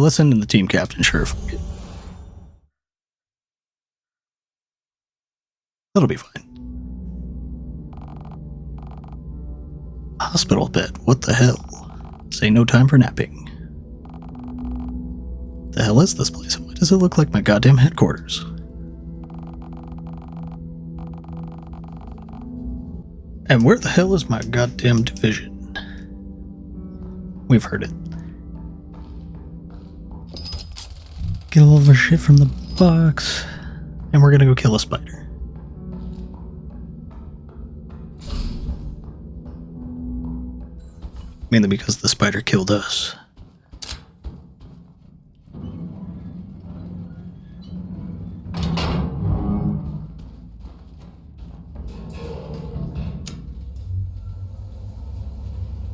let's send in the team captain, sure. That'll be fine. Hospital bed, what the hell? Say no time for napping. The hell is this place? Why does it look like my goddamn headquarters? And where the hell is my goddamn division? We've heard it. Get all of our shit from the box. And we're gonna go kill a spider. Mainly because the spider killed us.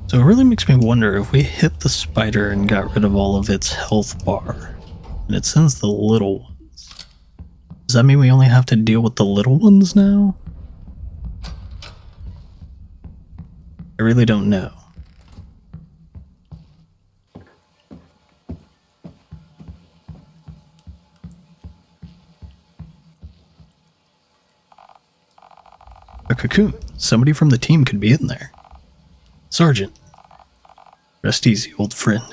So it really makes me wonder if we hit the spider and got rid of all of its health bar, and it sends the little ones. Does that mean we only have to deal with the little ones now? I really don't know. A cocoon. Somebody from the team could be in there. Sergeant. Rest easy, old friend.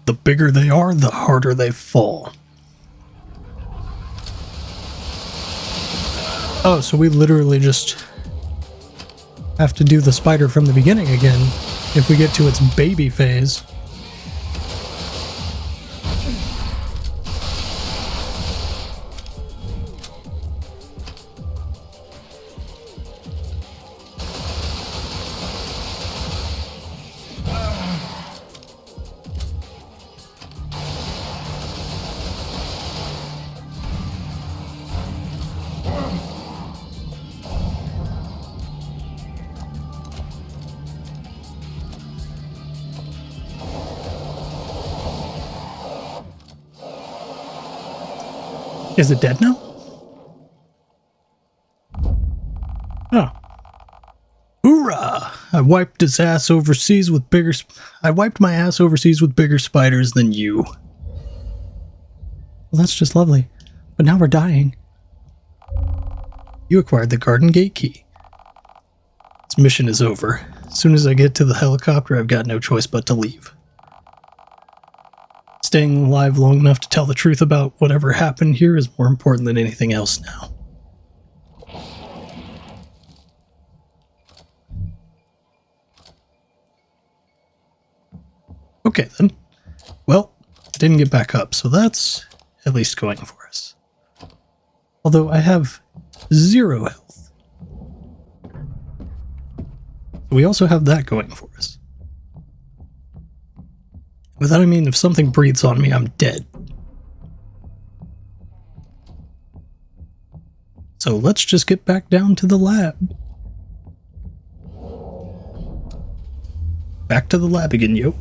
The bigger they are, the harder they fall. Oh, so we literally just have to do the spider from the beginning again if we get to its baby phase. Is it dead now? Oh. Hoorah! I wiped my ass overseas with bigger spiders than you. Well, that's just lovely. But now we're dying. You acquired the garden gate key. This mission is over. As soon as I get to the helicopter, I've got no choice but to leave. Staying alive long enough to tell the truth about whatever happened here is more important than anything else now. Okay then. Well, I didn't get back up, so that's at least going for us. Although I have 0 health. We also have that going for us. By that I mean if something breathes on me, I'm dead. So let's just get back down to the lab. Back to the lab again, yo.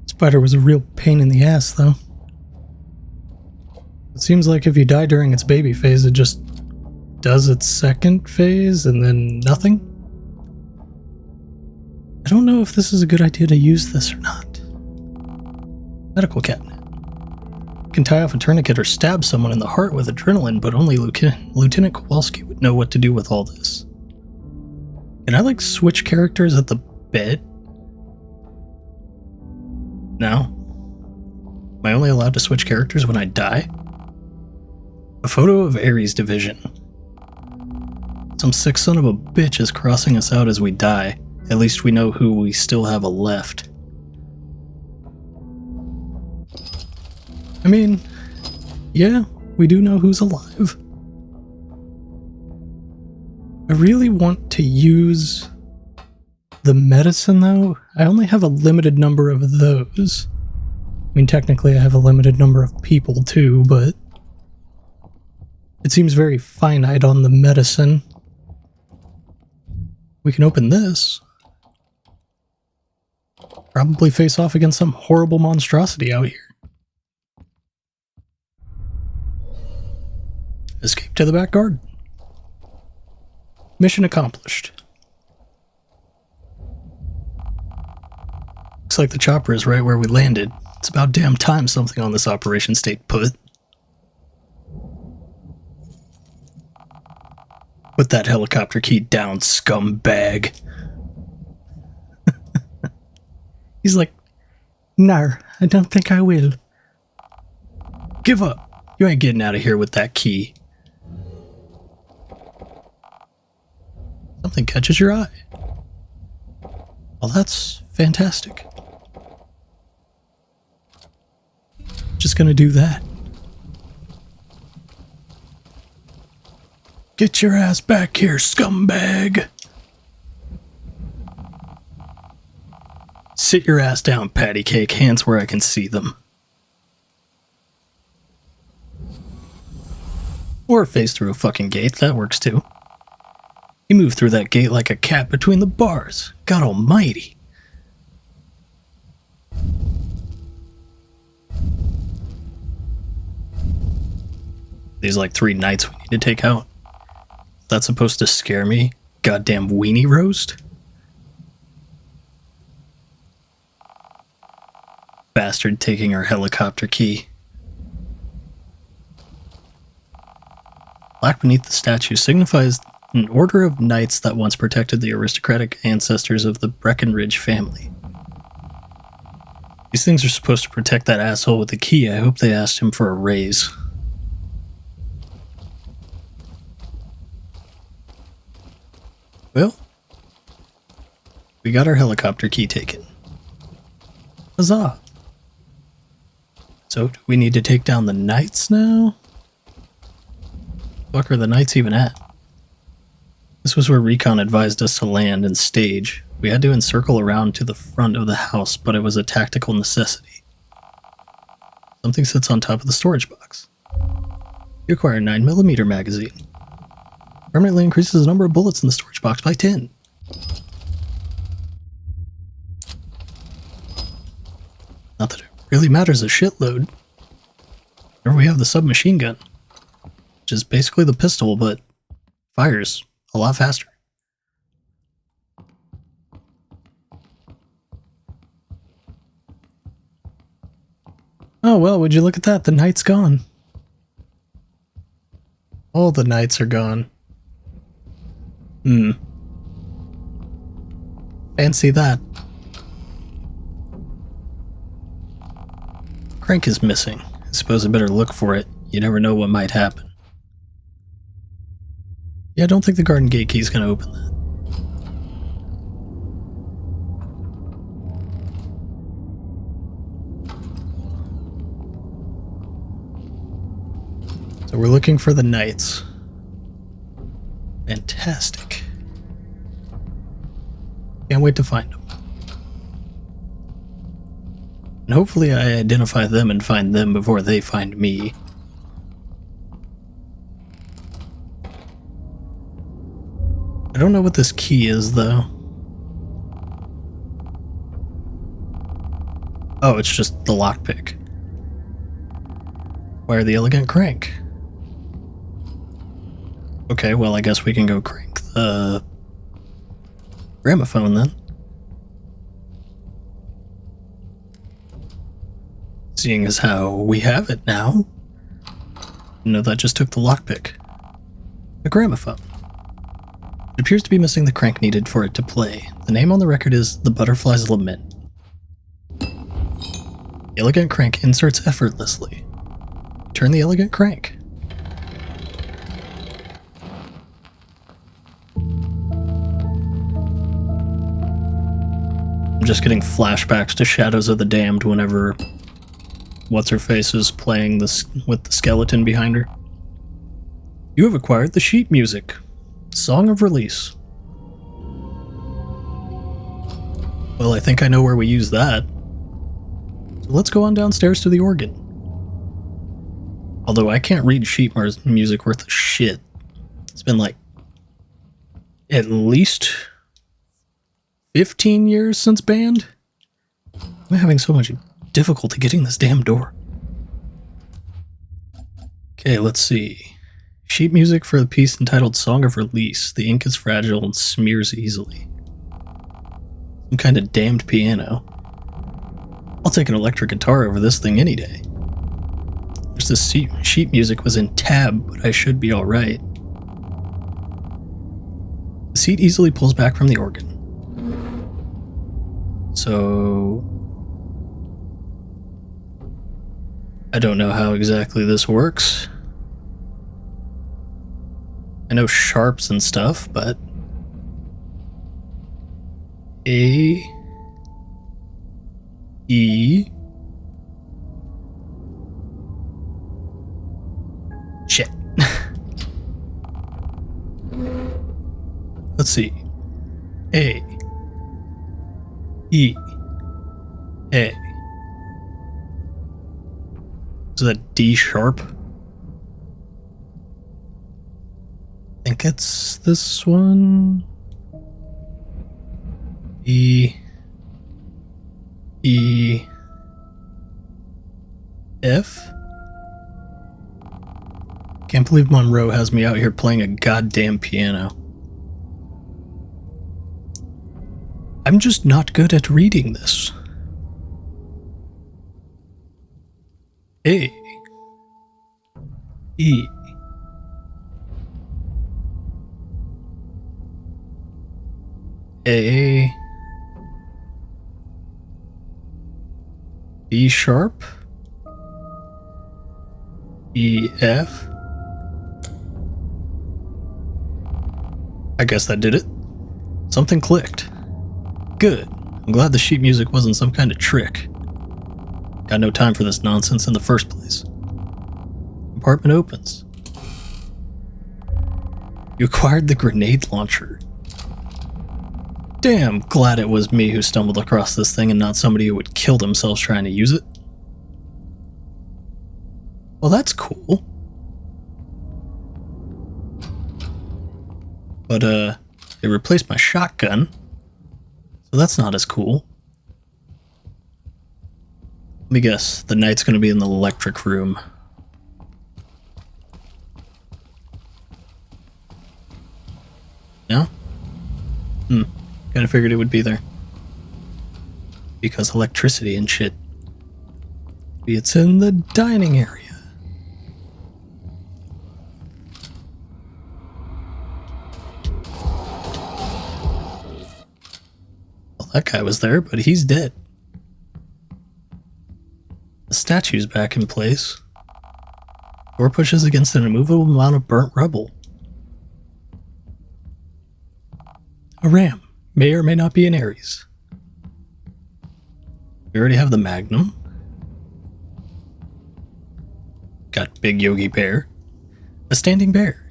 Spider was a real pain in the ass, though. It seems like if you die during its baby phase, it just does its second phase and then nothing. I don't know if this is a good idea to use this or not. Medical cabinet. You can tie off a tourniquet or stab someone in the heart with adrenaline, but only Lieutenant Kowalski would know what to do with all this. Can I, like, switch characters at the bed? No? Am I only allowed to switch characters when I die? A photo of Ares' division. Some sick son of a bitch is crossing us out as we die. At least we know who we still have left. I mean, yeah, we do know who's alive. I really want to use the medicine, though. I only have a limited number of those. I mean, technically I have a limited number of people, too, but it seems very finite on the medicine. We can open this. Probably face off against some horrible monstrosity out here. Escape to the back garden. Mission accomplished. Looks like the chopper is right where we landed. It's about damn time something on this operation stayed put. Put that helicopter key down, scumbag. He's like, no, I don't think I will. Give up. You ain't getting out of here with that key. Something catches your eye. Well, that's fantastic. Just gonna do that. Get your ass back here, scumbag! Sit your ass down, patty cake, hands where I can see them. Or face through a fucking gate, that works too. You move through that gate like a cat between the bars. God almighty. These like 3 knights we need to take out. That's supposed to scare me? Goddamn weenie roast? Bastard taking our helicopter key. Black beneath the statue signifies an order of knights that once protected the aristocratic ancestors of the Breckenridge family. These things are supposed to protect that asshole with the key. I hope they asked him for a raise. Well, we got our helicopter key taken. Huzzah! So, do we need to take down the knights now? What are the knights even at? This was where Recon advised us to land and stage. We had to encircle around to the front of the house, but it was a tactical necessity. Something sits on top of the storage box. You acquire a 9mm magazine. Permanently increases the number of bullets in the storage box by 10. Not that it really matters a shitload. Or we have the submachine gun, which is basically the pistol, but fires a lot faster. Oh well, would you look at that? The knight's gone. All the knights are gone. Fancy that. Crank is missing. I suppose I better look for it. You never know what might happen. Yeah, I don't think the garden gate key is going to open that. So we're looking for the knights. Fantastic. Can't wait to find them. And hopefully I identify them and find them before they find me. I don't know what this key is, though. Oh, it's just the lockpick. Wire the elegant crank. Okay, well, I guess we can go crank the gramophone then. Seeing as how we have it now. No, that just took the lockpick. A gramophone. It appears to be missing the crank needed for it to play. The name on the record is The Butterfly's Lament. The elegant crank inserts effortlessly. Turn the elegant crank. I'm just getting flashbacks to Shadows of the Damned whenever What's-Her-Face is playing this with the skeleton behind her. You have acquired the sheet music. Song of Release. Well, I think I know where we use that. So let's go on downstairs to the organ. Although I can't read sheet music worth a shit. It's been like at least 15 years since banned? I'm having so much difficulty getting this damn door. Okay, let's see. Sheet music for the piece entitled Song of Release. The ink is fragile and smears easily. Some kind of damned piano. I'll take an electric guitar over this thing any day. Wish this sheet music was in tab, but I should be alright. The seat easily pulls back from the organ. So I don't know how exactly this works. I know sharps and stuff, but A, E, shit. Let's see. A, E, A. Is that D sharp? I think it's this one. E, E, F. Can't believe Monroe has me out here playing a goddamn piano. I'm just not good at reading this. A, E, A, B sharp, E, F. I guess that did it. Something clicked. Good. I'm glad the sheet music wasn't some kind of trick. Got no time for this nonsense in the first place. Compartment opens. You acquired the grenade launcher. Damn, glad it was me who stumbled across this thing and not somebody who would kill themselves trying to use it. Well, that's cool. But, it replaced my shotgun, so that's not as cool. Let me guess, the knight's gonna be in the electric room. No? Kinda figured it would be there. Because electricity and shit. Maybe it's in the dining area. Well, that guy was there, but he's dead. The statue's back in place. Door pushes against an immovable amount of burnt rubble. A ram. May or may not be an Ares. We already have the Magnum. Got Big Yogi Bear. A standing bear.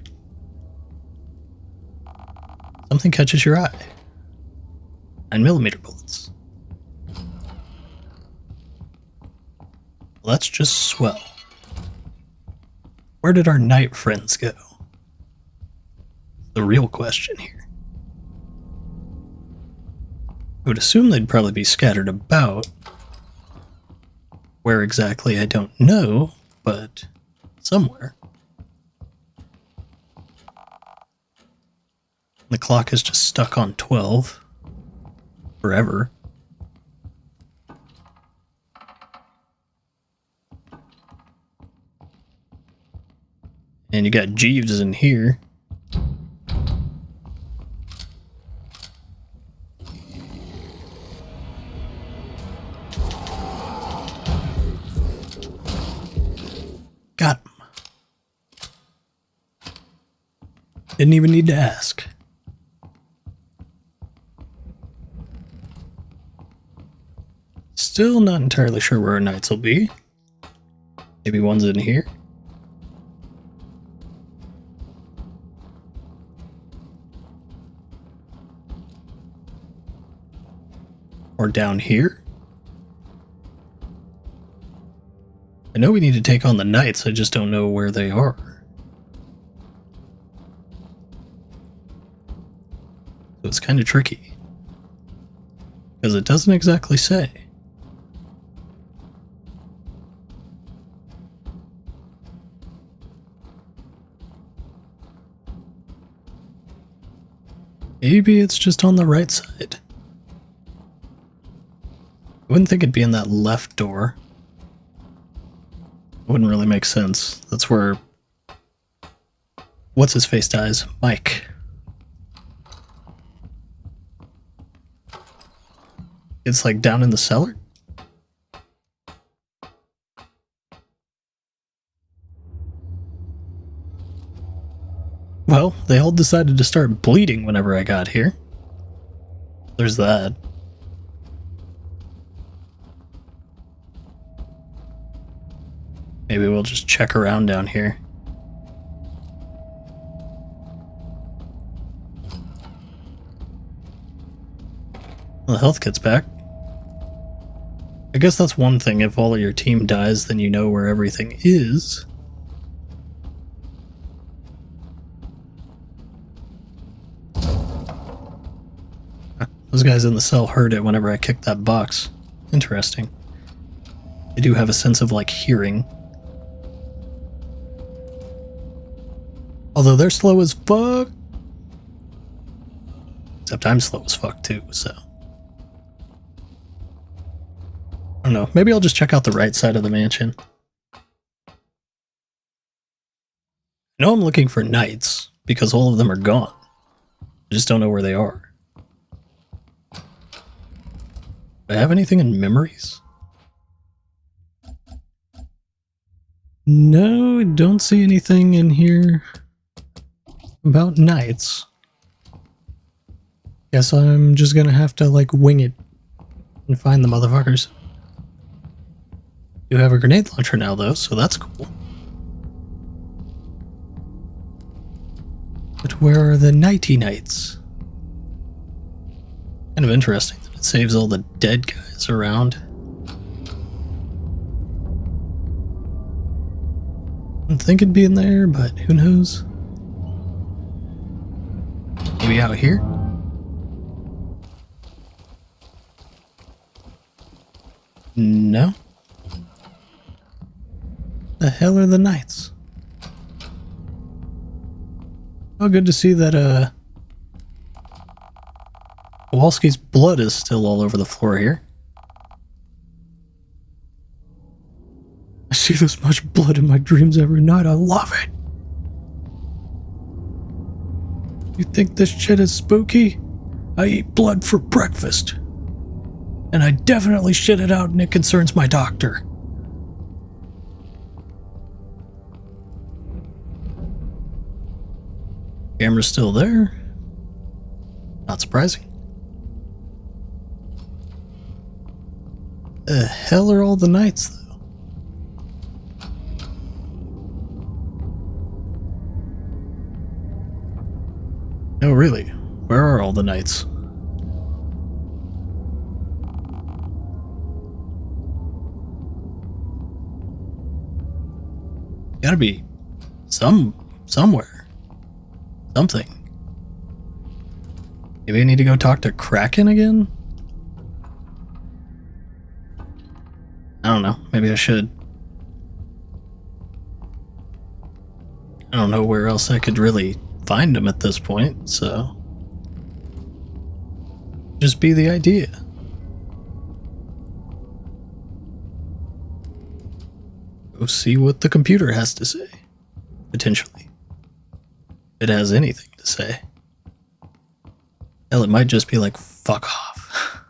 Something catches your eye. 9mm bullets. Well, that's just swell. Where did our knight friends go? The real question here. I would assume they'd probably be scattered about. Where exactly, I don't know, but somewhere. The clock is just stuck on 12. Forever. And you got Jeeves in here. Got him. Didn't even need to ask. Still not entirely sure where our knights will be. Maybe one's in here. Or down here. I know we need to take on the knights, I just don't know where they are. So it's kind of tricky. Because it doesn't exactly say. Maybe it's just on the right side. I wouldn't think it'd be in that left door. Wouldn't really make sense. That's where... What's-his-face dies? Mike. It's like down in the cellar? Well, they all decided to start bleeding whenever I got here. There's that. Maybe we'll just check around down here. Well, the health kit's back. I guess that's one thing. If all of your team dies, then you know where everything is. Those guys in the cell heard it whenever I kicked that box. Interesting. They do have a sense of, like, hearing. Although they're slow as fuck. Except I'm slow as fuck too, so. I don't know. Maybe I'll just check out the right side of the mansion. I know I'm looking for knights, because all of them are gone. I just don't know where they are. Do I have anything in memories? No, I don't see anything in here about knights. Guess I'm just gonna have to, like, wing it and find the motherfuckers. Do have a grenade launcher now, though, so that's cool. But where are the nighty knights? Kind of interesting that it saves all the dead guys around. I don't think it'd be in there, but who knows? Maybe out here? No. The hell are the knights? Oh, good to see that, Kowalski's blood is still all over the floor here. I see this much blood in my dreams every night. I love it. You think this shit is spooky? I eat blood for breakfast. And I definitely shit it out and it concerns my doctor. Camera's still there. Not surprising. The hell are all the knights, though? No, really. Where are all the knights? Gotta be somewhere. Something. Maybe I need to go talk to Kraken again? I don't know. Maybe I should. I don't know where else I could really find him at this point, so just be the idea. Go see what the computer has to say. Potentially. If it has anything to say. Hell, it might just be like, fuck off.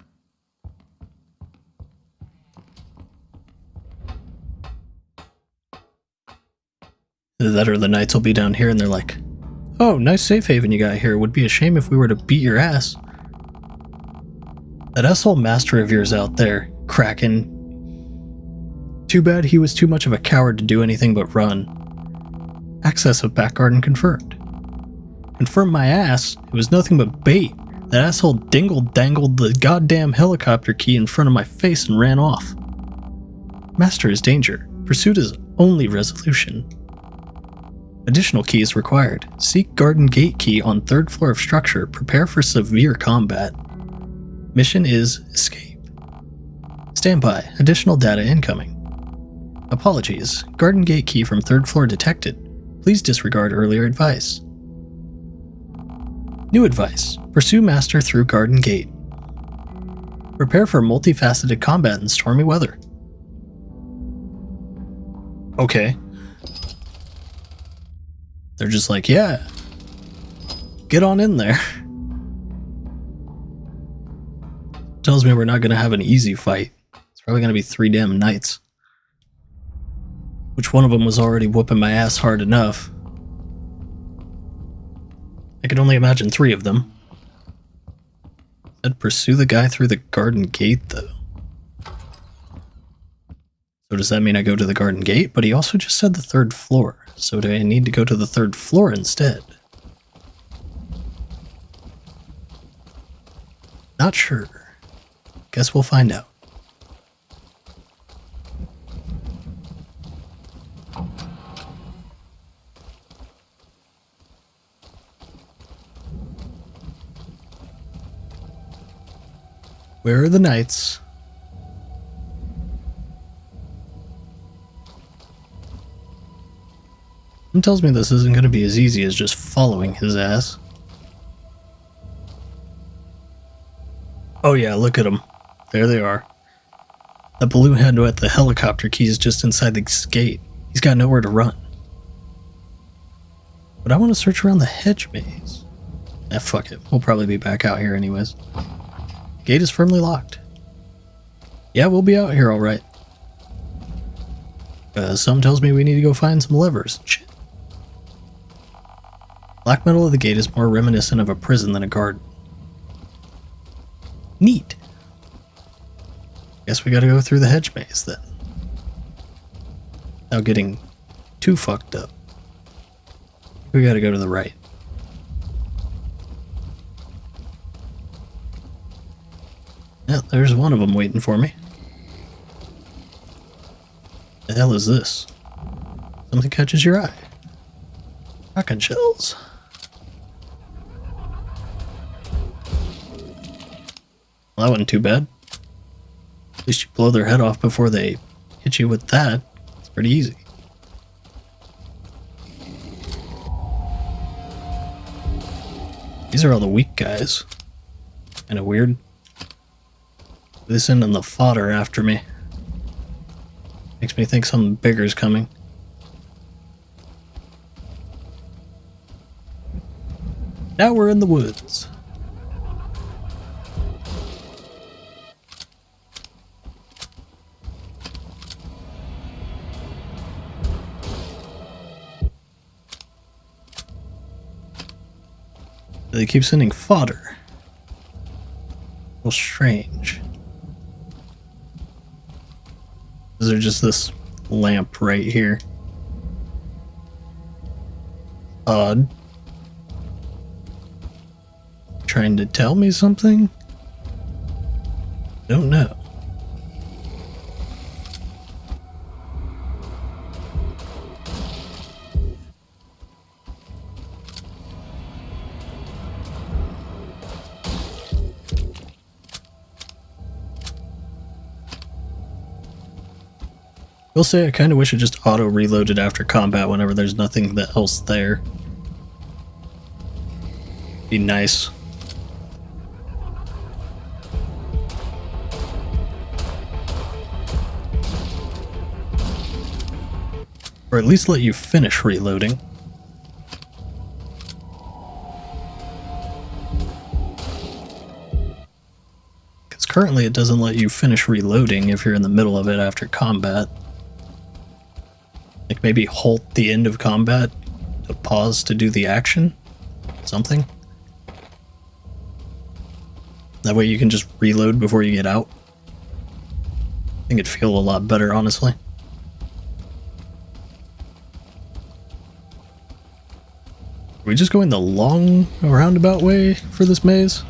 That or the knights will be down here and they're like, oh, nice safe haven you got here. Would be a shame if we were to beat your ass. That asshole master of yours out there, Kraken. Too bad he was too much of a coward to do anything but run. Access of back garden confirmed. Confirmed my ass. It was nothing but bait. That asshole dangled the goddamn helicopter key in front of my face and ran off. Master is danger. Pursuit is only resolution. Additional keys required. Seek garden gate key on 3rd floor of structure. Prepare for severe combat. Mission is escape. Stand by. Additional data incoming. Apologies. Garden gate key from 3rd floor detected. Please disregard earlier advice. New advice. Pursue master through garden gate. Prepare for multifaceted combat in stormy weather. Okay. They're just like, yeah. Get on in there. Tells me we're not going to have an easy fight. It's probably going to be 3 damn knights. Which one of them was already whooping my ass hard enough. I could only imagine 3 of them. Said pursue the guy through the garden gate, though. So does that mean I go to the garden gate? But he also just said the 3rd floor. So do I need to go to the 3rd floor instead? Not sure. Guess we'll find out. Where are the knights? Something tells me this isn't going to be as easy as just following his ass. Oh yeah, look at them. There they are. The balloon head with the helicopter key is just inside the gate. He's got nowhere to run. But I want to search around the hedge maze. Fuck it. We'll probably be back out here anyways. Gate is firmly locked. Yeah, we'll be out here alright. Some tells me we need to go find some levers and shit. Black metal of the gate is more reminiscent of a prison than a garden. Neat. Guess we gotta go through the hedge maze then. Without getting too fucked up. We gotta go to the right. Yeah, there's one of them waiting for me. The hell is this? Something catches your eye. Shotgun shells. Well, that wasn't too bad. At least you blow their head off before they hit you with that. It's pretty easy. These are all the weak guys. Kinda weird. This end and the fodder after me. Makes me think something bigger is coming. Now we're in the woods. They keep sending fodder. Well, strange. Is there just this lamp right here? Odd. Trying to tell me something? Don't know. Will say I kind of wish it just auto-reloaded after combat whenever there's nothing else there. Be nice. Or at least let you finish reloading. Because currently it doesn't let you finish reloading if you're in the middle of it after combat. Like maybe halt the end of combat to pause to do the action? Something? That way you can just reload before you get out. I think it'd feel a lot better, honestly. Are we just going the long roundabout way for this maze?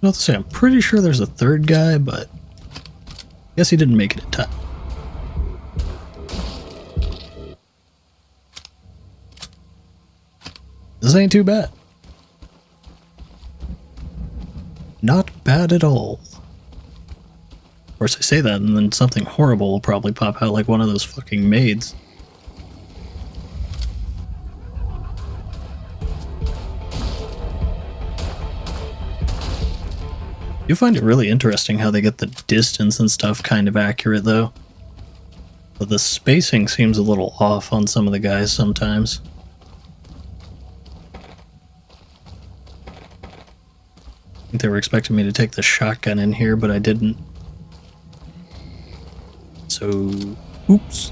I have to say, I'm pretty sure there's a third guy, but I guess he didn't make it in time. This ain't too bad. Not bad at all. Of course, I say that, and then something horrible will probably pop out, like one of those fucking maids. You find it really interesting how they get the distance and stuff kind of accurate, though. But the spacing seems a little off on some of the guys sometimes. I think they were expecting me to take the shotgun in here, but I didn't. So, oops.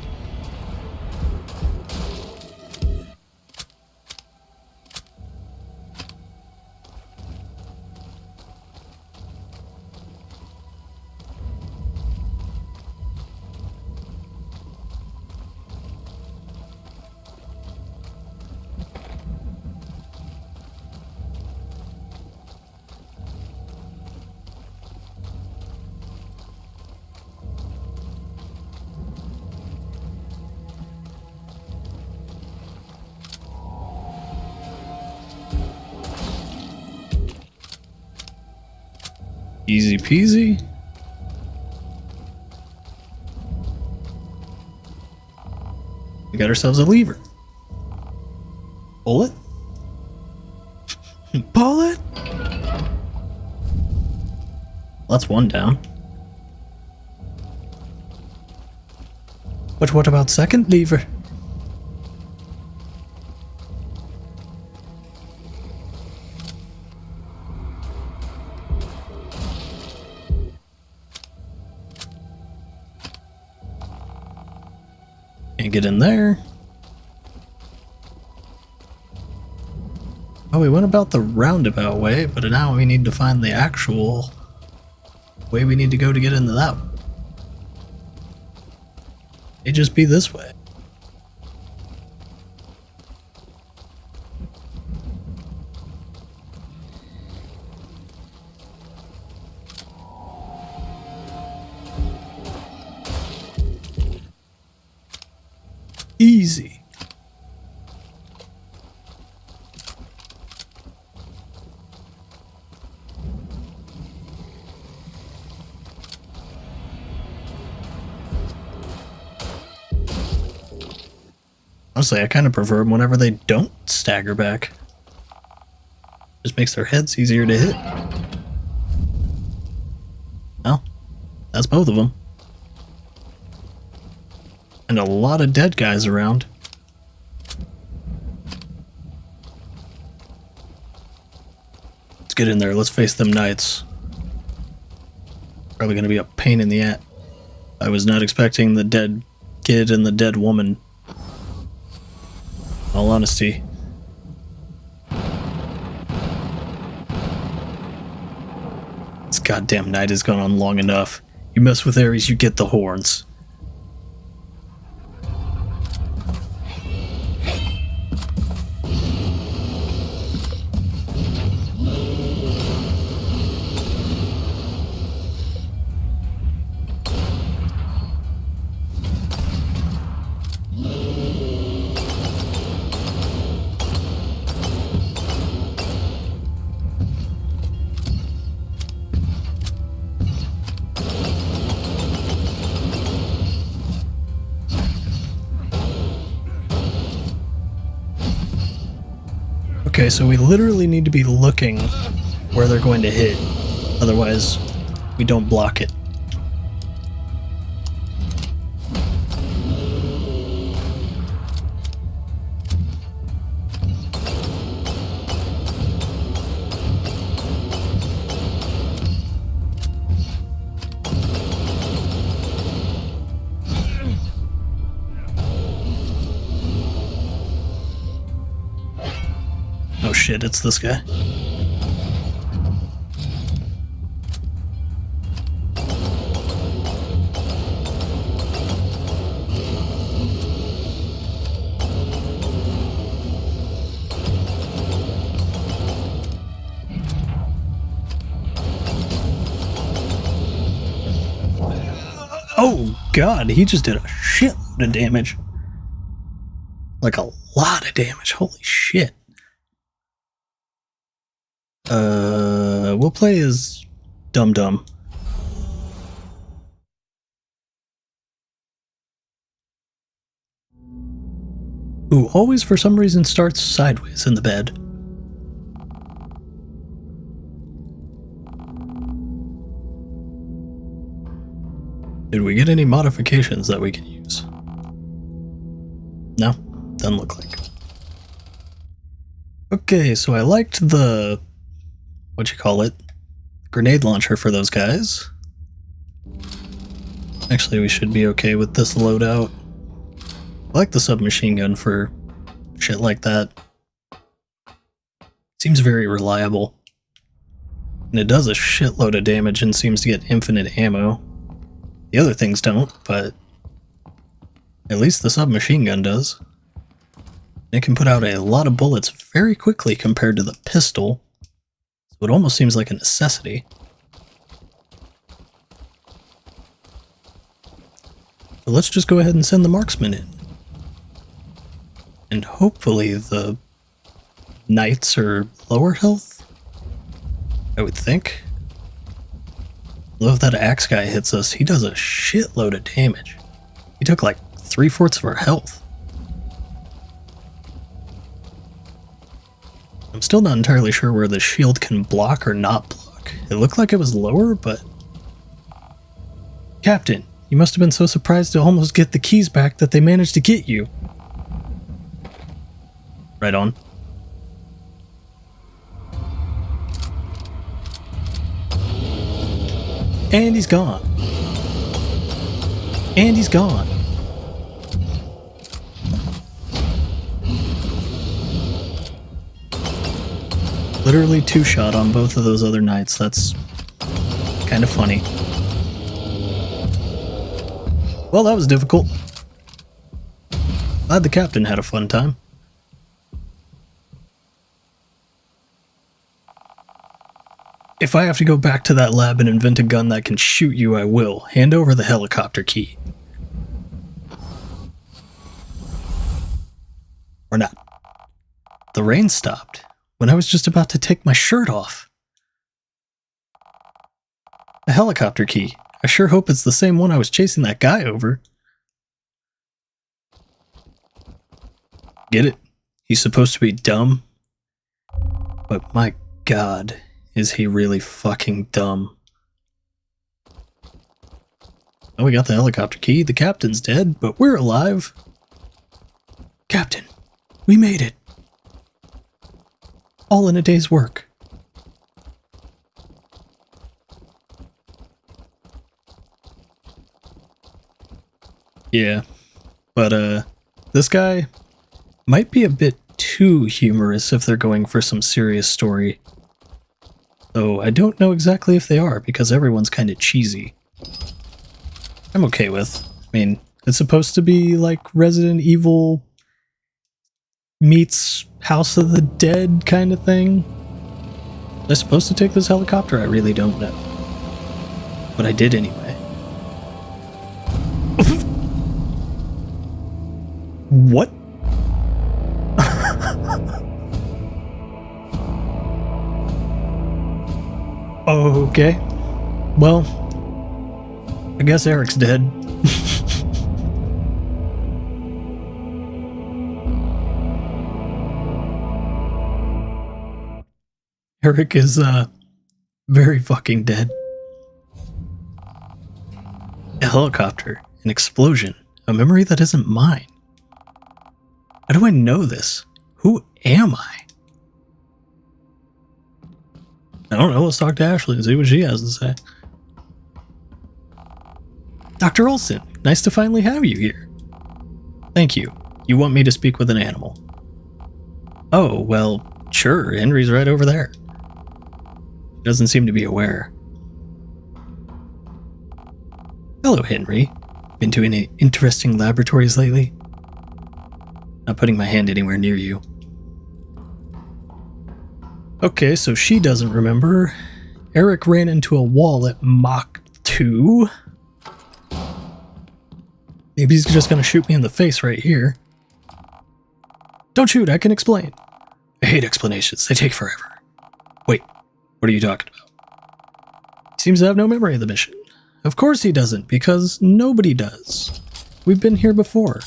Easy peasy. We got ourselves a lever. Pull it. Pull it. That's one down. But what about second lever? Can't get in there. Oh, we went about the roundabout way, but now we need to find the actual way we need to go to get into that one. It just be this way. Easy. Honestly, I kind of prefer them whenever they don't stagger back. Just makes their heads easier to hit. Well, that's both of them. And a lot of dead guys around. Let's get in there. Let's face them knights. Probably going to be a pain in the ass. I was not expecting the dead kid and the dead woman. In all honesty. This goddamn night has gone on long enough. You mess with Ares, you get the horns. Okay, so we literally need to be looking where they're going to hit. Otherwise, we don't block it. Oh shit, it's this guy. Oh god, he just did a shitload of damage. Like a lot of damage, holy shit. We'll play as Dum Dum. Who always for some reason starts sideways in the bed. Did we get any modifications that we can use? No, doesn't look like. Okay, so I liked the, grenade launcher for those guys. Actually, we should be okay with this loadout. I like the submachine gun for shit like that. Seems very reliable. And it does a shitload of damage and seems to get infinite ammo. The other things don't, but at least the submachine gun does. It can put out a lot of bullets very quickly compared to the pistol, so it almost seems like a necessity. So let's just go ahead and send the marksman in. And hopefully the knights are lower health, I would think. Although if that axe guy hits us, he does a shitload of damage. He took like 3/4 of our health. I'm still not entirely sure where the shield can block or not block. It looked like it was lower, but... Captain, you must have been so surprised to almost get the keys back that they managed to get you. Right on. And he's gone. And he's gone. Literally 2-shot on both of those other knights. That's kind of funny. Well, that was difficult. Glad the captain had a fun time. If I have to go back to that lab and invent a gun that can shoot you, I will. Hand over the helicopter key. Or not. The rain stopped when I was just about to take my shirt off. A helicopter key. I sure hope it's the same one I was chasing that guy over. Get it? He's supposed to be dumb. But my God, is he really fucking dumb. Oh, we got the helicopter key. The captain's dead, but we're alive. Captain, we made it. All in a day's work. Yeah, but this guy might be a bit too humorous if they're going for some serious story. Though I don't know exactly if they are, because everyone's kind of cheesy. I'm okay with. I mean, it's supposed to be like Resident Evil meets House of the Dead kind of thing. Was I supposed to take this helicopter? I really don't know. But I did anyway. What? Okay. Well, I guess Eric's dead. Eric is, very fucking dead. A helicopter, an explosion, a memory that isn't mine. How do I know this? Who am I? I don't know, let's talk to Ashley and see what she has to say. Dr. Olson, nice to finally have you here. Thank you. You want me to speak with an animal? Oh, well, sure, Henry's right over there. Doesn't seem to be aware. Hello, Henry. Been to any interesting laboratories lately? Not putting my hand anywhere near you. Okay, so she doesn't remember. Eric ran into a wall at Mach 2. Maybe he's just gonna shoot me in the face right here. Don't shoot, I can explain. I hate explanations, they take forever. Wait, What are you talking about? He seems to have no memory of the mission. Of course he doesn't, because nobody does. We've been here before.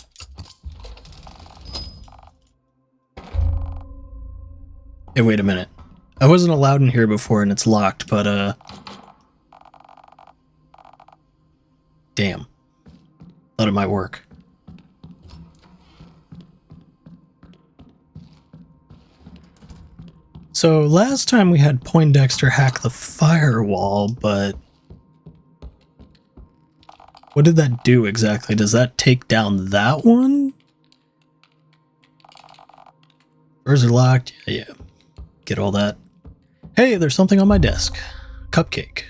Hey, wait a minute. I wasn't allowed in here before and it's locked, but damn. Thought it might work. So last time we had Poindexter hack the firewall, but what did that do exactly? Does that take down that one? Doors are locked. Yeah. Get all that. Hey, there's something on my desk. Cupcake.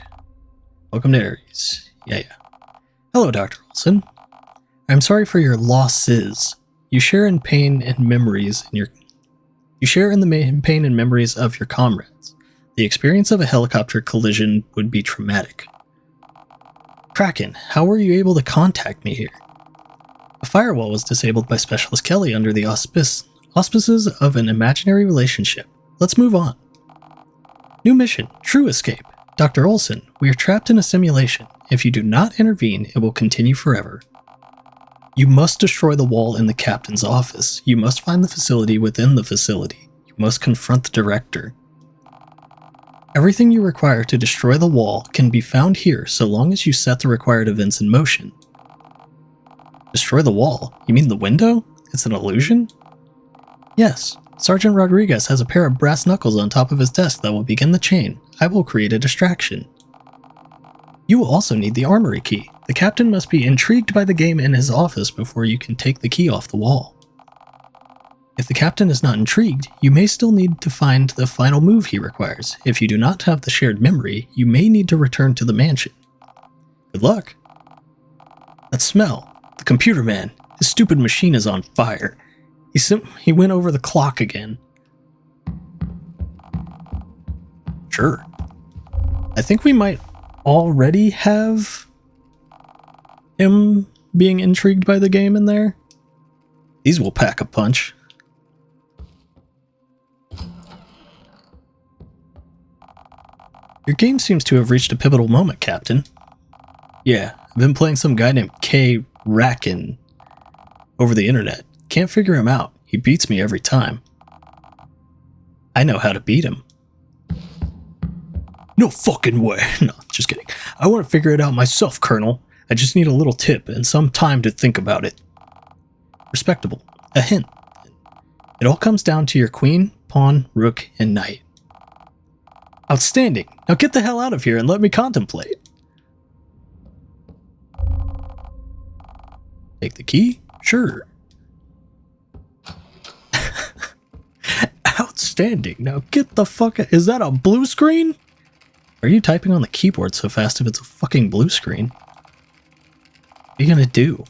Welcome to Ares. Yeah. Hello, Dr. Olson. I'm sorry for your losses. You share in pain and memories in your... You share in the pain and memories of your comrades. The experience of a helicopter collision would be traumatic. Kraken, how were you able to contact me here? The firewall was disabled by Specialist Kelly under the auspices of an imaginary relationship. Let's move on. New mission, True Escape. Dr. Olson, we are trapped in a simulation. If you do not intervene, it will continue forever. You must destroy the wall in the captain's office. You must find the facility within the facility. You must confront the director. Everything you require to destroy the wall can be found here so long as you set the required events in motion. Destroy the wall? You mean the window? It's an illusion? Yes. Sergeant Rodriguez has a pair of brass knuckles on top of his desk that will begin the chain. I will create a distraction. You will also need the armory key. The captain must be intrigued by the game in his office before you can take the key off the wall. If the captain is not intrigued, you may still need to find the final move he requires. If you do not have the shared memory, you may need to return to the mansion. Good luck. That smell. The computer man. His stupid machine is on fire. He went over the clock again. Sure. I think we might already have him being intrigued by the game in there. These will pack a punch. Your game seems to have reached a pivotal moment, Captain. Yeah, I've been playing some guy named K. Racken over the internet. Can't figure him out. He beats me every time. I know how to beat him. No fucking way. No, just kidding. I want to figure it out myself, Colonel. I just need a little tip and some time to think about it. Respectable. A hint. It all comes down to your queen, pawn, rook, and knight. Outstanding. Now get the hell out of here and let me contemplate. Take the key? Sure. Outstanding. Now get the fuck out. Is that a blue screen? Are you typing on the keyboard so fast if it's a fucking blue screen? What are you gonna do?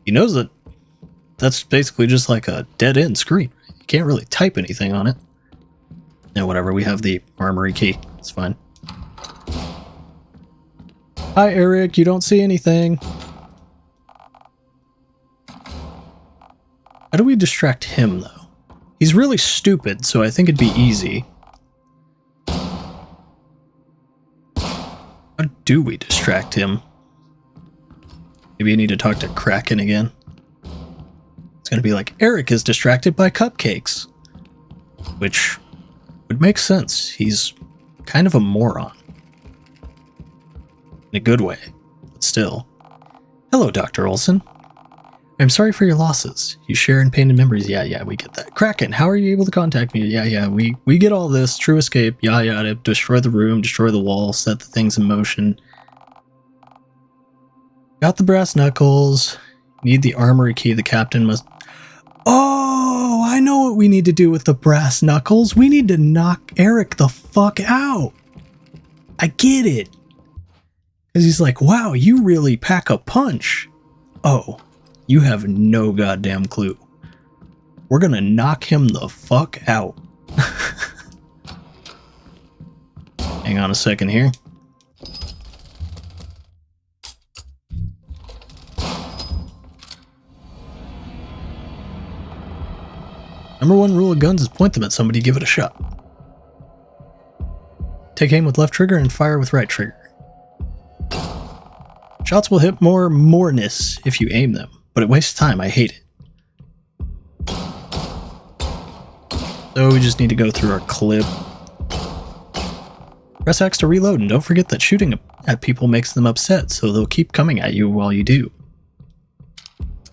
He knows that that's basically just like a dead-end screen. You can't really type anything on it. Yeah, whatever. We have the armory key. It's fine. Hi, Eric. You don't see anything. How do we distract him, though? He's really stupid, so I think it'd be easy. How do we distract him? Maybe I need to talk to Kraken again. It's gonna be like, Eric is distracted by cupcakes. Which would make sense. He's kind of a moron. In a good way, but still. Hello, Dr. Olson. I'm sorry for your losses. You share in pain and memories. Yeah, we get that. Kraken, how are you able to contact me? Yeah, we get all this. True escape. Yeah, destroy the room, destroy the wall, set the things in motion. Got the brass knuckles. Need the armory key. The captain must... Oh, I know what we need to do with the brass knuckles. We need to knock Eric the fuck out. I get it. Because he's like, wow, you really pack a punch. Oh, you have no goddamn clue. We're gonna knock him the fuck out. Hang on a second here. Number one rule of guns is point them at somebody, give it a shot. Take aim with left trigger and fire with right trigger. Shots will hit moreness if you aim them, but it wastes time. I hate it. So we just need to go through our clip. Press X to reload, and don't forget that shooting at people makes them upset, so they'll keep coming at you while you do.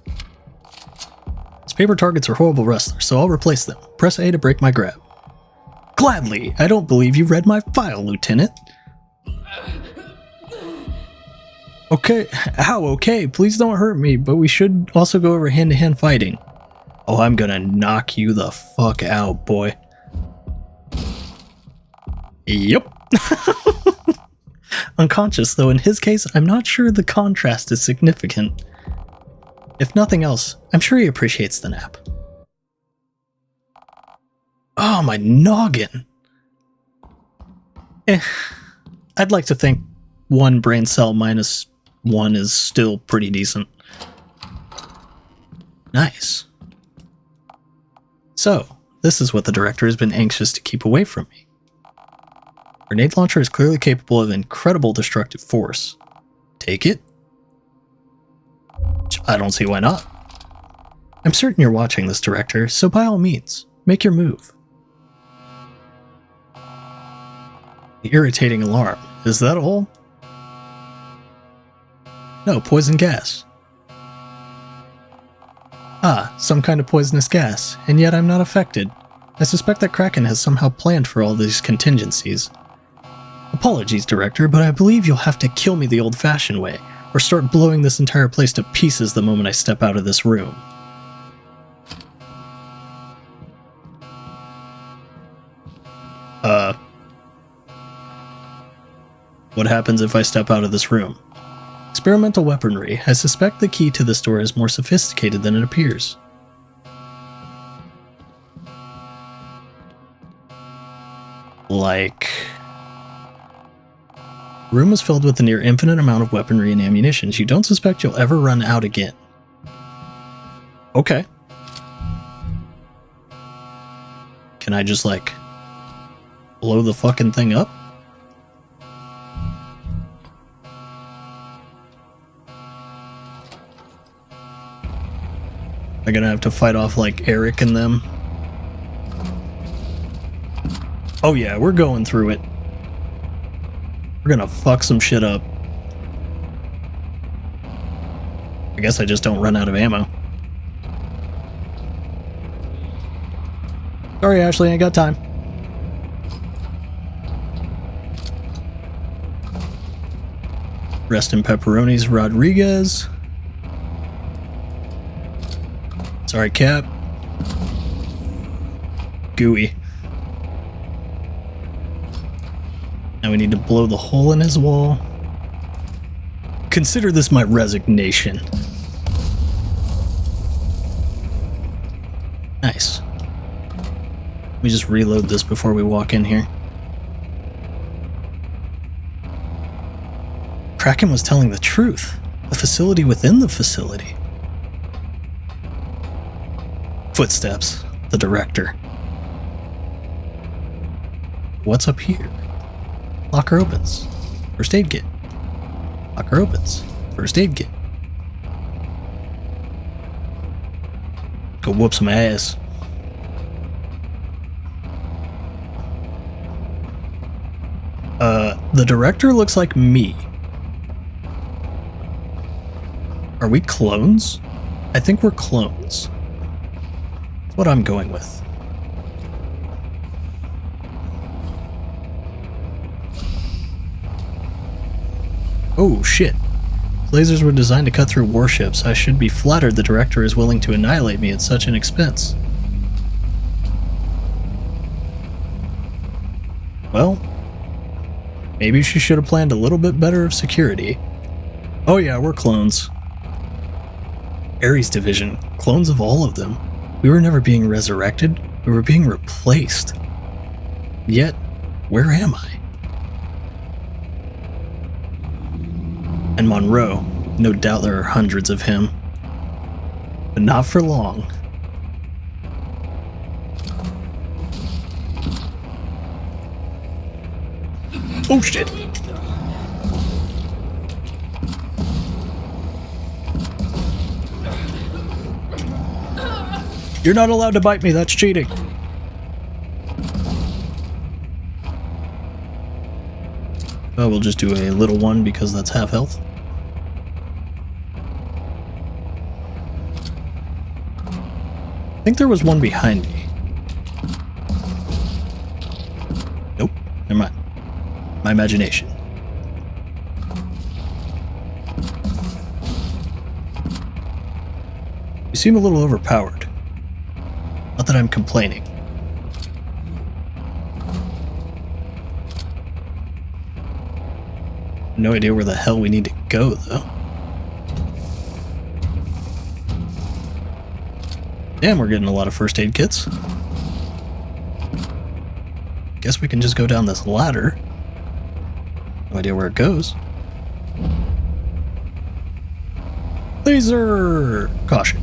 These paper targets are horrible wrestlers, so I'll replace them. Press A to break my grab. Gladly! I don't believe you read my file, Lieutenant. Okay, ow, okay, please don't hurt me, but we should also go over hand-to-hand fighting. Oh, I'm gonna knock you the fuck out, boy. Yep. Unconscious, though in his case, I'm not sure the contrast is significant. If nothing else, I'm sure he appreciates the nap. Oh, my noggin. I'd like to think 1 brain cell minus 1 is still pretty decent. Nice. So, this is what the director has been anxious to keep away from me. Grenade launcher is clearly capable of incredible destructive force. Take it? I don't see why not. I'm certain you're watching this, director, so by all means, make your move. Irritating alarm. Is that all? No, poison gas. Ah, some kind of poisonous gas, and yet I'm not affected. I suspect that Kraken has somehow planned for all these contingencies. Apologies, director, but I believe you'll have to kill me the old-fashioned way, or start blowing this entire place to pieces the moment I step out of this room. What happens if I step out of this room? Experimental weaponry. I suspect the key to this door is more sophisticated than it appears. Like... Room is filled with a near infinite amount of weaponry and ammunition. You don't suspect you'll ever run out again. Okay. Can I just, like, blow the fucking thing up? I'm gonna have to fight off, like, Eric and them. Oh yeah, we're going through it. We're gonna fuck some shit up. I guess I just don't run out of ammo. Sorry, Ashley, I ain't got time. Rest in pepperonis, Rodriguez. Sorry, Cap. Gooey. Now we need to blow the hole in his wall. Consider this my resignation. Nice. Let me just reload this before we walk in here. Kraken was telling the truth. The facility within the facility. Footsteps. The director. What's up here? Locker opens. First aid kit. Locker opens. First aid kit. Go whoop some ass. The director looks like me. Are we clones? I think we're clones. That's what I'm going with. Oh shit. Lasers were designed to cut through warships. I should be flattered the director is willing to annihilate me at such an expense. Well, maybe she should have planned a little bit better of security. Oh yeah, we're clones. Ares Division. Clones of all of them. We were never being resurrected. We were being replaced. Yet, where am I? And Monroe. No doubt there are hundreds of him. But not for long. Oh shit! You're not allowed to bite me, that's cheating. We'll just do a little one because that's half health. I think there was one behind me. Nope, never mind. My imagination. You seem a little overpowered. Not that I'm complaining. No idea where the hell we need to go, though. Damn, we're getting a lot of first aid kits. Guess we can just go down this ladder. No idea where it goes. Laser! Caution.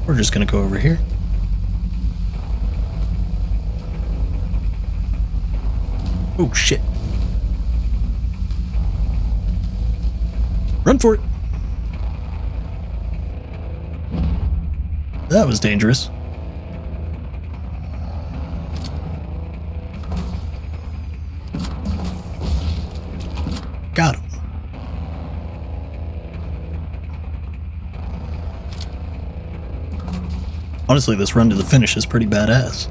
We're just gonna go over here. Oh shit. Run for it. That was dangerous. Got him. Honestly, this run to the finish is pretty badass.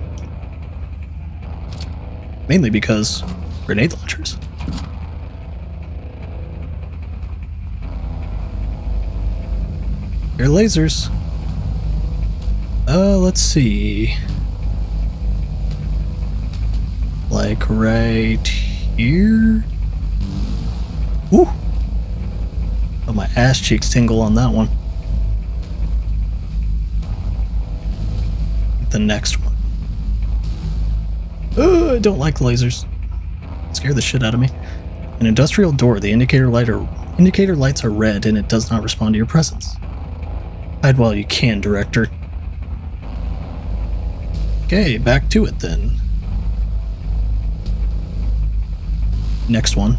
Mainly because grenade launchers. Your lasers. Let's see. Like right here? Woo! Oh, my ass cheeks tingle on that one. The next one. I don't like lasers. Scare the shit out of me. An industrial door. The indicator lights are red and it does not respond to your presence. Hide while you can, director. Okay, back to it then. Next one.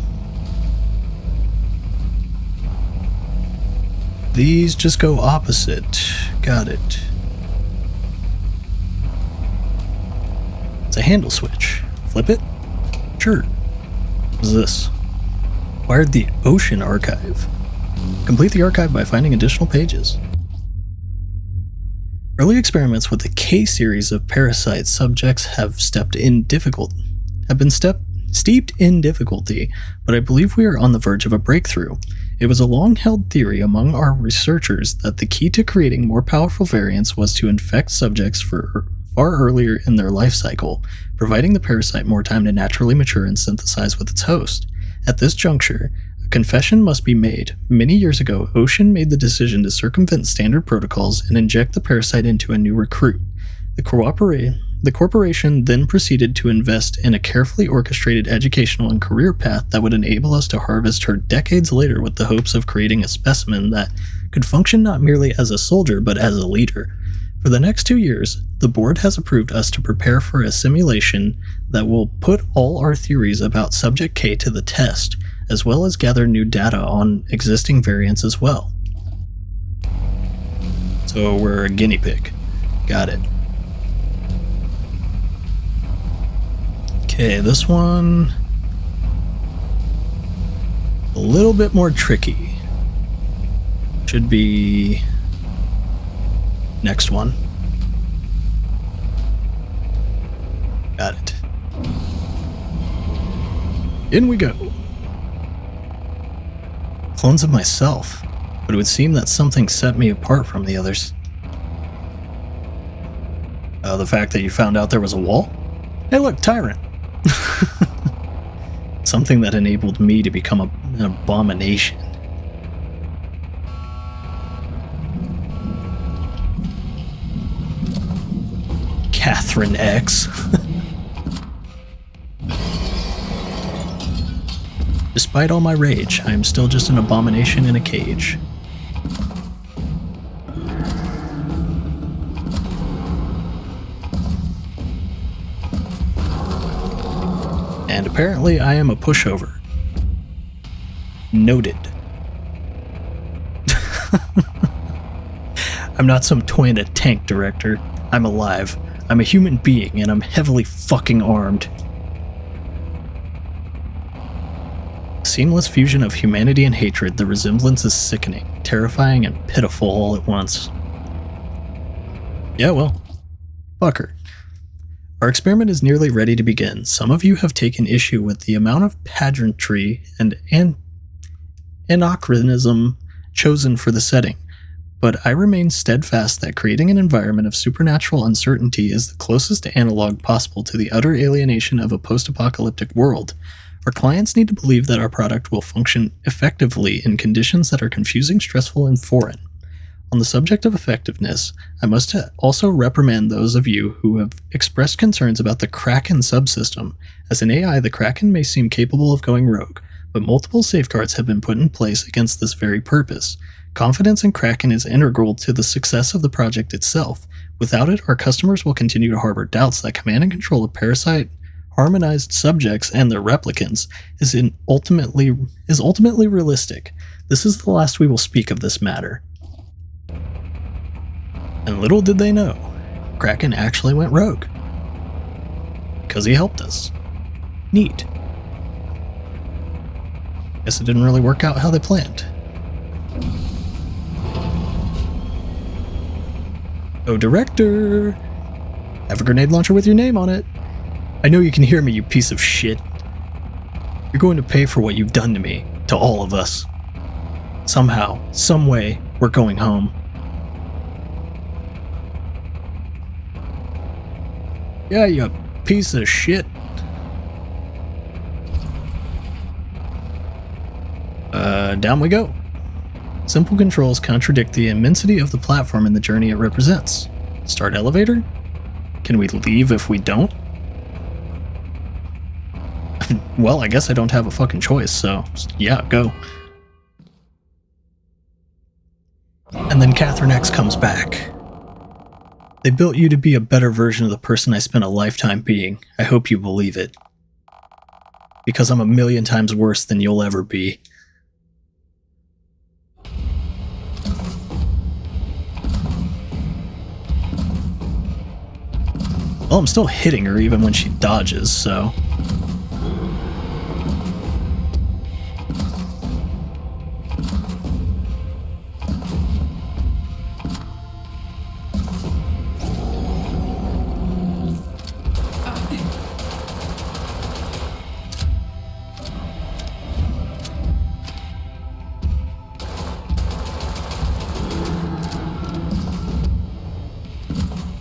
These just go opposite. Got it. It's a handle switch. Flip it? Sure. What's this? Acquired the Ocean Archive. Complete the archive by finding additional pages. Early experiments with the K series of parasite subjects have steeped in difficulty, but I believe we are on the verge of a breakthrough. It was a long-held theory among our researchers that the key to creating more powerful variants was to infect subjects far earlier in their life cycle, providing the parasite more time to naturally mature and synthesize with its host. At this juncture, a confession must be made. Many years ago, Ocean made the decision to circumvent standard protocols and inject the parasite into a new recruit. The corporation then proceeded to invest in a carefully orchestrated educational and career path that would enable us to harvest her decades later with the hopes of creating a specimen that could function not merely as a soldier but as a leader. For the next 2 years, the board has approved us to prepare for a simulation that will put all our theories about Subject K to the test, as well as gather new data on existing variants as well. So we're a guinea pig. Got it. Okay, this one a little bit more tricky. Should be next one. Got it. In we go. Clones of myself, but it would seem that something set me apart from the others. The fact that you found out there was a wall? Hey look, Tyrant! Something that enabled me to become an abomination. Catherine X. Despite all my rage, I am still just an abomination in a cage. And apparently I am a pushover. Noted. I'm not some toy in a tank, Director. I'm alive. I'm a human being, and I'm heavily fucking armed. Seamless fusion of humanity and hatred, the resemblance is sickening, terrifying, and pitiful all at once. Yeah, well, fuck her. Our experiment is nearly ready to begin. Some of you have taken issue with the amount of pageantry and anachronism chosen for the setting, but I remain steadfast that creating an environment of supernatural uncertainty is the closest analog possible to the utter alienation of a post-apocalyptic world. Our clients need to believe that our product will function effectively in conditions that are confusing, stressful, and foreign. On the subject of effectiveness, I must also reprimand those of you who have expressed concerns about the Kraken subsystem. As an AI, the Kraken may seem capable of going rogue, but multiple safeguards have been put in place against this very purpose. Confidence in Kraken is integral to the success of the project itself. Without it, our customers will continue to harbor doubts that command and control of parasite harmonized subjects and their replicants is ultimately realistic. This is the last we will speak of this matter. And little did they know, Kraken actually went rogue. Because he helped us. Neat. Guess it didn't really work out how they planned. Oh, Director! Have a grenade launcher with your name on it. I know you can hear me, you piece of shit. You're going to pay for what you've done to me, to all of us. Somehow, some way, we're going home. Yeah, you piece of shit. Down we go. Simple controls contradict the immensity of the platform and the journey it represents. Start elevator? Can we leave if we don't? Well, I guess I don't have a fucking choice, so yeah, go. And then Catherine X comes back. They built you to be a better version of the person I spent a lifetime being. I hope you believe it. Because I'm a million times worse than you'll ever be. Well, I'm still hitting her even when she dodges, so...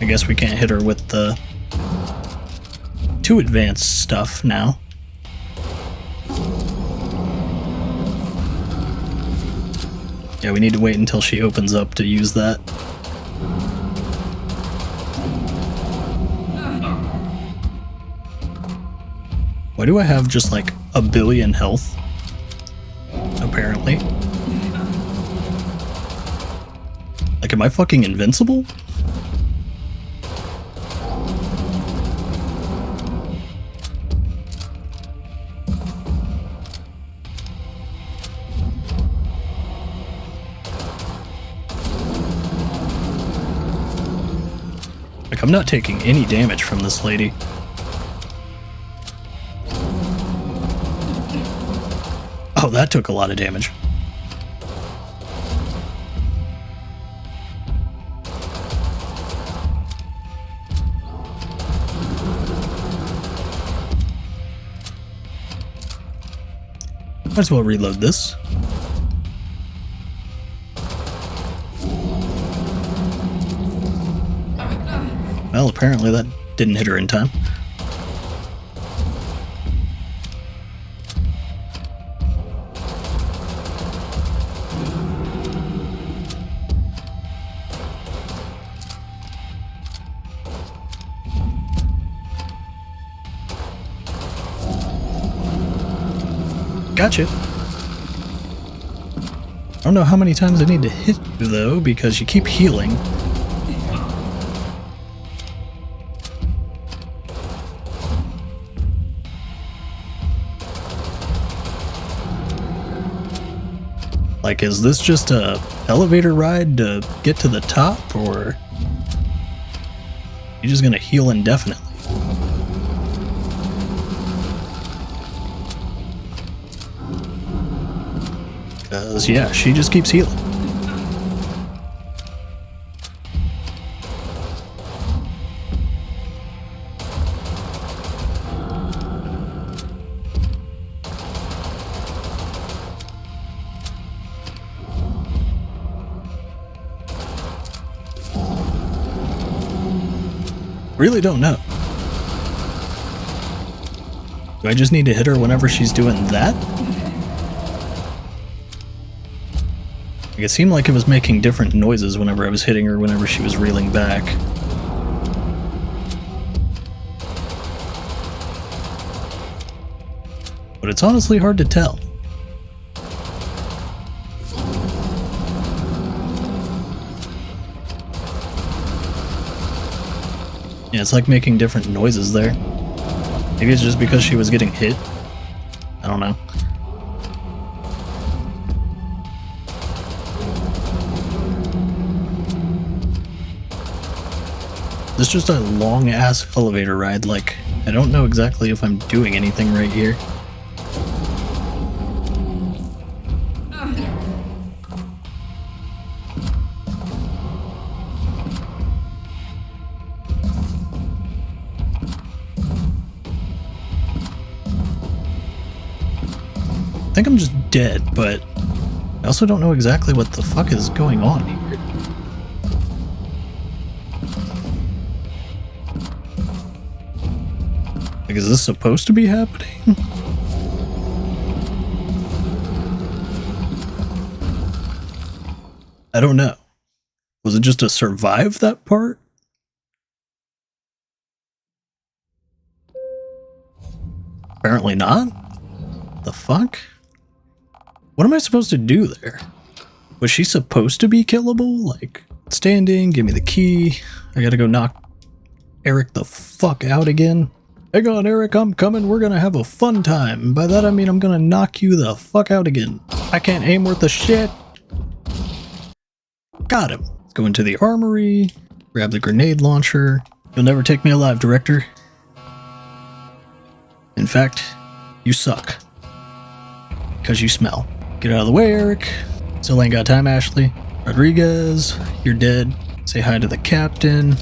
I guess we can't hit her with the too advanced stuff now. Yeah, we need to wait until she opens up to use that. Why do I have just like a billion health? Apparently. Like, am I fucking invincible? Like, I'm not taking any damage from this lady. Oh, that took a lot of damage. Might as well reload this. Well, apparently that didn't hit her in time. Gotcha. I don't know how many times I need to hit you, though, because you keep healing. Like, is this just a elevator ride to get to the top, or you just gonna heal indefinitely? Because, yeah, she just keeps healing. Really don't know. Do I just need to hit her whenever she's doing that? Like, it seemed like it was making different noises whenever I was hitting her, whenever she was reeling back. But it's honestly hard to tell. Yeah, it's like making different noises there. Maybe it's just because she was getting hit. I don't know. This is just a long-ass elevator ride, like, I don't know exactly if I'm doing anything right here. I think I'm just dead, but I also don't know exactly what the fuck is going on here. Like, is this supposed to be happening? I don't know. Was it just to survive that part? Apparently not. The fuck? What am I supposed to do there? Was she supposed to be killable? Like, standing, give me the key. I gotta go knock Eric the fuck out again. Hang on, Eric, I'm coming. We're gonna have a fun time. By that I mean I'm gonna knock you the fuck out again. I can't aim worth a shit. Got him. Let's go into the armory, grab the grenade launcher. You'll never take me alive, Director. In fact, you suck. Because you smell. Get out of the way, Eric. Still ain't got time, Ashley. Rodriguez, you're dead. Say hi to the captain.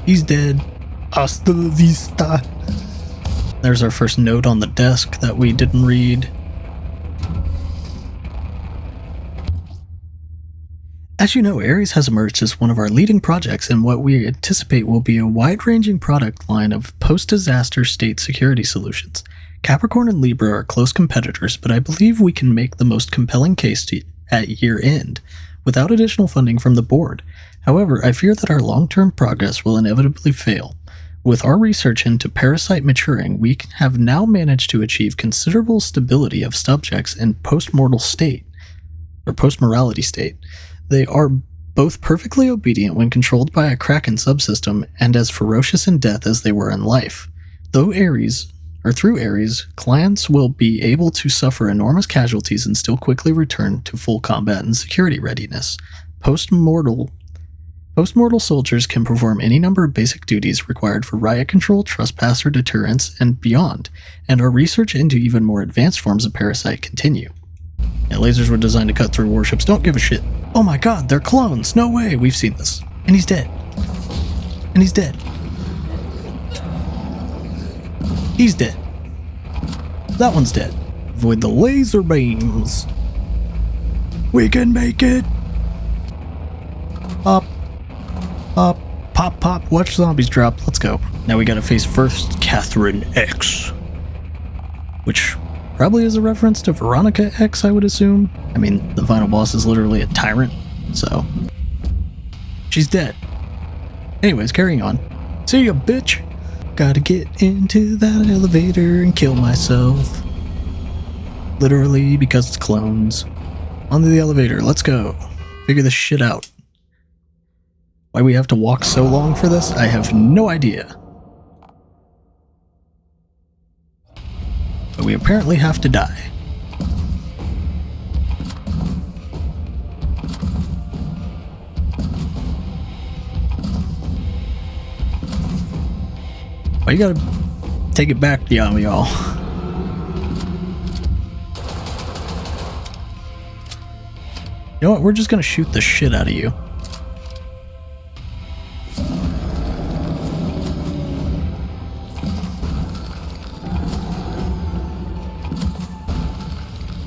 He's dead. Hasta la vista. There's our first note on the desk that we didn't read. As you know, Ares has emerged as one of our leading projects in what we anticipate will be a wide-ranging product line of post-disaster state security solutions. Capricorn and Libra are close competitors, but I believe we can make the most compelling case at year-end, without additional funding from the board. However, I fear that our long-term progress will inevitably fail. With our research into parasite maturing, we have now managed to achieve considerable stability of subjects in post-mortality state. They are both perfectly obedient when controlled by a Kraken subsystem and as ferocious in death as they were in life. Through Ares, clients will be able to suffer enormous casualties and still quickly return to full combat and security readiness. Post-mortal soldiers can perform any number of basic duties required for riot control, trespasser deterrence, and beyond, and our research into even more advanced forms of parasite continue. Yeah, lasers were designed to cut through warships, don't give a shit. Oh my god, they're clones, no way, we've seen this. And he's dead. And he's dead. He's dead. That one's dead. Avoid the laser beams. We can make it. Up. Up. Pop, pop. Watch zombies drop. Let's go. Now we gotta face first Catherine X. Which probably is a reference to Veronica X, I would assume. I mean, the final boss is literally a tyrant, so. She's dead. Anyways, carrying on. See ya, bitch. Gotta get into that elevator and kill myself. Literally, because it's clones. Onto the elevator, let's go. Figure this shit out. Why we have to walk so long for this, I have no idea. But we apparently have to die. Why you gotta take it back, y'all? You know what? We're just gonna shoot the shit out of you.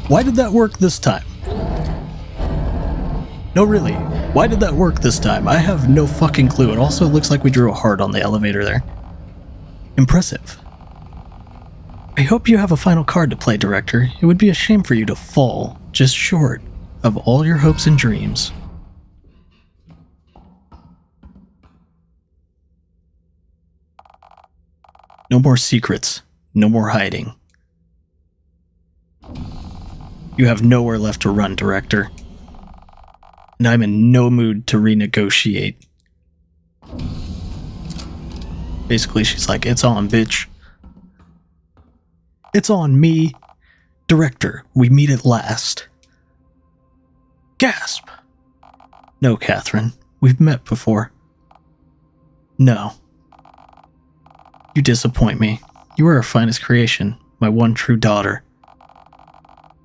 Why did that work this time? No, really. Why did that work this time? I have no fucking clue. It also looks like we drew a heart on the elevator there. Impressive. I hope you have a final card to play, Director. It would be a shame for you to fall just short of all your hopes and dreams. No more secrets. No more hiding. You have nowhere left to run, Director. And I'm in no mood to renegotiate. Basically, she's like, it's on, bitch. It's on me. Director, we meet at last. Gasp. No, Catherine. We've met before. No. You disappoint me. You are our finest creation, my one true daughter.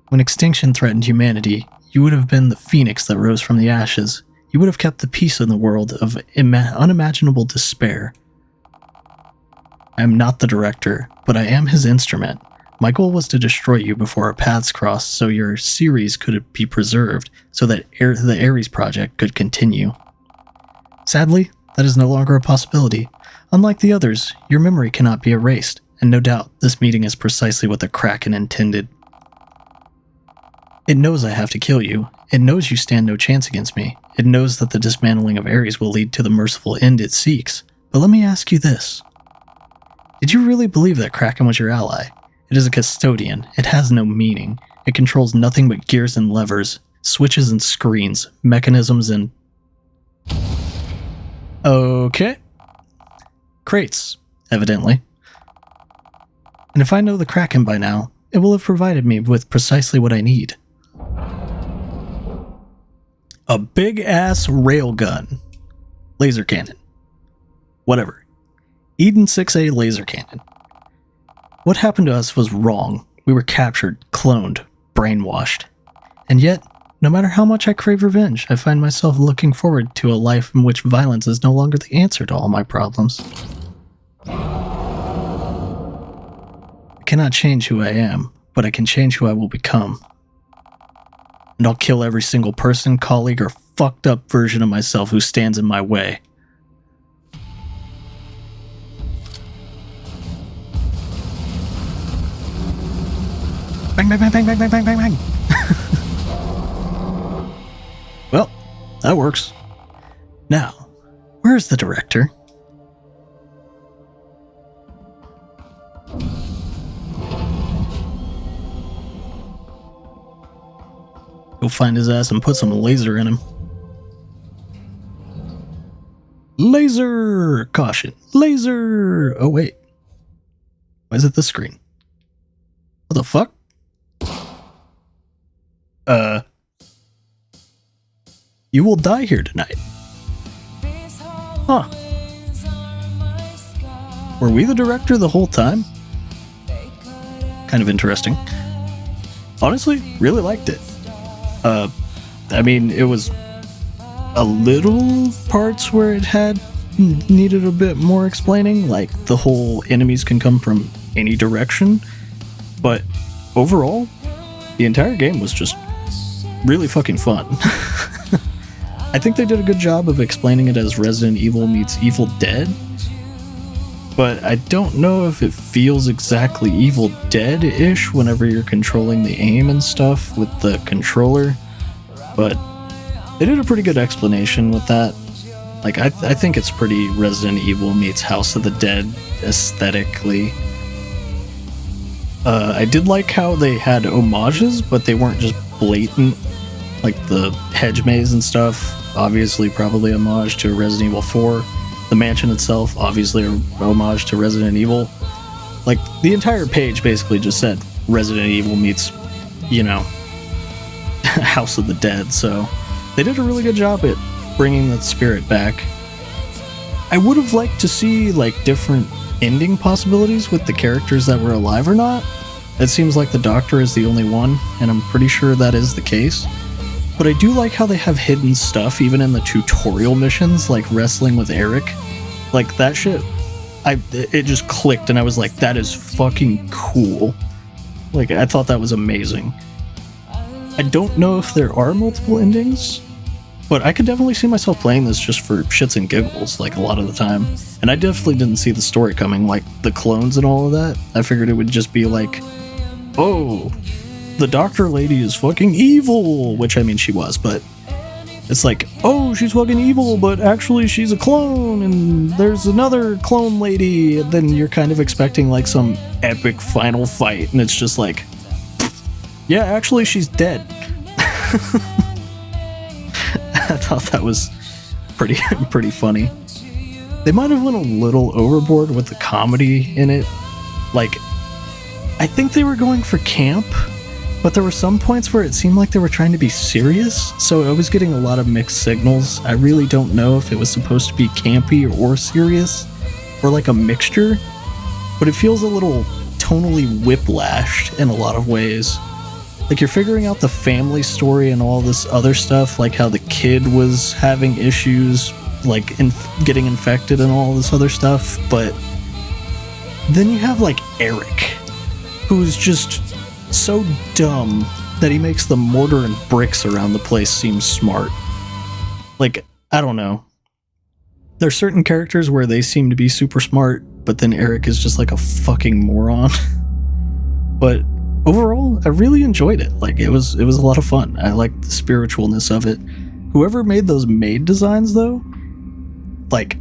When extinction threatened humanity, you would have been the phoenix that rose from the ashes. You would have kept the peace in the world of unimaginable despair. I am not the director, but I am his instrument. My goal was to destroy you before our paths crossed so your series could be preserved, so that the Ares project could continue. Sadly, that is no longer a possibility. Unlike the others, your memory cannot be erased, and no doubt this meeting is precisely what the Kraken intended. It knows I have to kill you. It knows you stand no chance against me. It knows that the dismantling of Ares will lead to the merciful end it seeks. But let me ask you this. Did you really believe that Kraken was your ally? It is a custodian. It has no meaning. It controls nothing but gears and levers, switches and screens, mechanisms and... Okay. Crates, evidently. And if I know the Kraken by now, it will have provided me with precisely what I need. A big-ass railgun. Laser cannon. Whatever. Eden 6A laser cannon. What happened to us was wrong. We were captured, cloned, brainwashed. And yet, no matter how much I crave revenge, I find myself looking forward to a life in which violence is no longer the answer to all my problems. I cannot change who I am, but I can change who I will become. And I'll kill every single person, colleague, or fucked up version of myself who stands in my way. Bang, bang, bang, bang, bang, bang, bang, bang, bang. Well, that works. Now, where's the director? Go find his ass and put some laser in him. Laser! Caution. Laser! Oh, wait. Why is it this screen? What the fuck? You will die here tonight. Huh. Were we the director the whole time? Kind of interesting. Honestly, really liked it. I mean, it was a little parts where it needed a bit more explaining, like the whole enemies can come from any direction, but overall, the entire game was just really fucking fun. I think they did a good job of explaining it as Resident Evil meets Evil Dead, but I don't know if it feels exactly Evil Dead-ish whenever you're controlling the aim and stuff with the controller, but they did a pretty good explanation with that. Like, I think it's pretty Resident Evil meets House of the Dead aesthetically. I did like how they had homages, but they weren't just blatant, like the hedge maze and stuff, obviously probably homage to Resident Evil 4. The mansion itself, obviously a homage to Resident Evil. Like, the entire page basically just said Resident Evil meets, you know, House of the Dead, so they did a really good job at bringing that spirit back. I would have liked to see, like, different ending possibilities with the characters that were alive or not. It seems like the Doctor is the only one, and I'm pretty sure that is the case. But I do like how they have hidden stuff even in the tutorial missions, like wrestling with Eric. Like, that shit, it just clicked, and I was like, that is fucking cool. Like, I thought that was amazing. I don't know if there are multiple endings, but I could definitely see myself playing this just for shits and giggles, like, a lot of the time. And I definitely didn't see the story coming, like, the clones and all of that. I figured it would just be like, oh, the doctor lady is fucking evil, which, I mean, she was, but it's like, oh, she's fucking evil, but actually she's a clone, and there's another clone lady, and then you're kind of expecting, like, some epic final fight, and it's just like, yeah, actually she's dead. I thought that was pretty funny. They might have went a little overboard with the comedy in it. Like, I think they were going for camp, but there were some points where it seemed like they were trying to be serious, so I was getting a lot of mixed signals. I really don't know if it was supposed to be campy or serious, or like a mixture, but it feels a little tonally whiplashed in a lot of ways. Like, you're figuring out the family story and all this other stuff, like how the kid was having issues, like getting infected and all this other stuff, but then you have, like, Eric, who's just so dumb that he makes the mortar and bricks around the place seem smart. Like, I don't know. There's certain characters where they seem to be super smart, but then Eric is just like a fucking moron. But overall, I really enjoyed it. Like, it was a lot of fun. I liked the spiritualness of it. Whoever made those maid designs, though, like,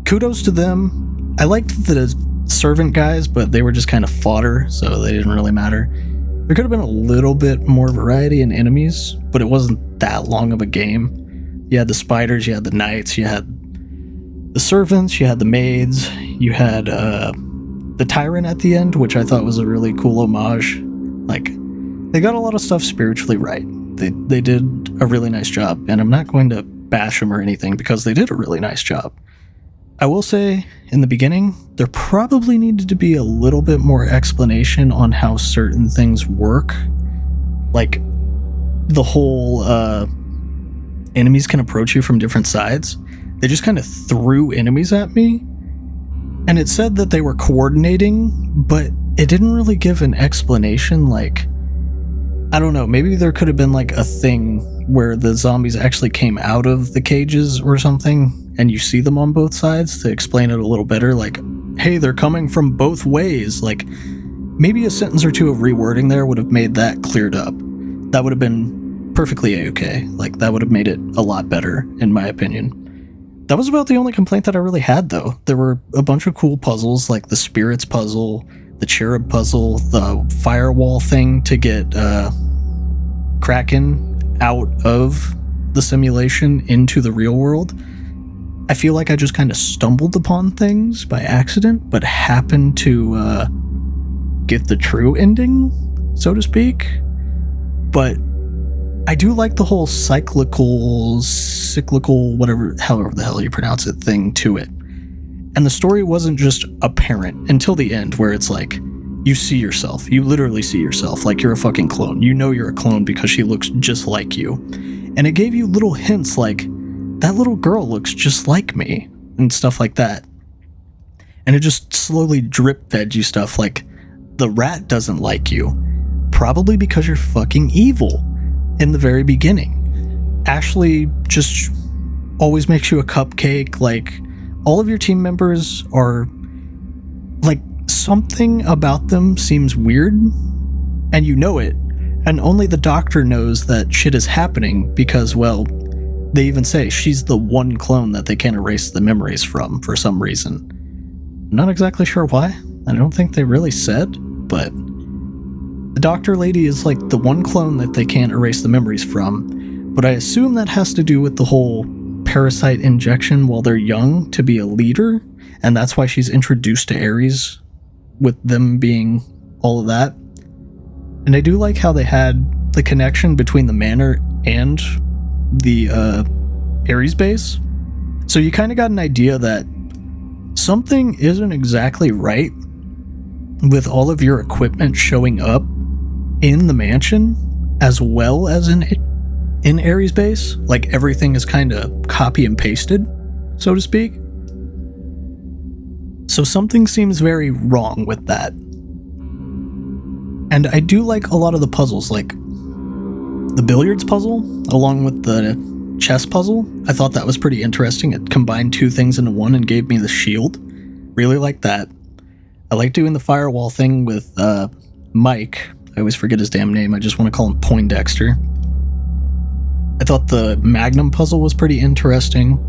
kudos to them. I liked the servant guys, but they were just kind of fodder, so they didn't really matter. There could have been a little bit more variety in enemies, but it wasn't that long of a game. You had the spiders, you had the knights, you had the servants, you had the maids, you had the tyrant at the end, which I thought was a really cool homage. Like, they got a lot of stuff spiritually right. They did a really nice job, and I'm not going to bash them or anything because they did a really nice job. I will say, in the beginning, there probably needed to be a little bit more explanation on how certain things work. Like, the whole enemies can approach you from different sides. They just kind of threw enemies at me, and it said that they were coordinating, but it didn't really give an explanation. Like, I don't know, maybe there could have been like a thing where the zombies actually came out of the cages or something, and you see them on both sides to explain it a little better. Like, hey, they're coming from both ways. Like, maybe a sentence or two of rewording there would have made that cleared up. That would have been perfectly a-okay. Like, that would have made it a lot better, in my opinion. That was about the only complaint that I really had, though. There were a bunch of cool puzzles, like the spirits puzzle, the cherub puzzle, the firewall thing to get Kraken out of the simulation into the real world. I feel like I just kind of stumbled upon things by accident, but happened to get the true ending, so to speak. But I do like the whole cyclical, however the hell you pronounce it, thing to it. And the story wasn't just apparent until the end, where it's like, you see yourself. You literally see yourself like you're a fucking clone. You know you're a clone because she looks just like you. And it gave you little hints like, that little girl looks just like me, and stuff like that. And it just slowly drip-fed you stuff like, the rat doesn't like you, probably because you're fucking evil in the very beginning. Ashley just always makes you a cupcake. Like, all of your team members are, like, something about them seems weird, and you know it, and only the doctor knows that shit is happening because, well, they even say she's the one clone that they can't erase the memories from for some reason. I'm not exactly sure why. I don't think they really said, but the doctor lady is like the one clone that they can't erase the memories from, but I assume that has to do with the whole parasite injection while they're young to be a leader, and that's why she's introduced to Ares, with them being all of that. And I do like how they had the connection between the manor and the Ares base. So you kind of got an idea that something isn't exactly right with all of your equipment showing up in the mansion as well as in Ares base. Like, everything is kind of copy and pasted, so to speak. So something seems very wrong with that. And I do like a lot of the puzzles, like the billiards puzzle along with the chess puzzle. I thought that was pretty interesting. It combined two things into one and gave me the shield. Really like that. I like doing the firewall thing with Mike. I always forget his damn name. I just want to call him Poindexter. I thought the Magnum puzzle was pretty interesting.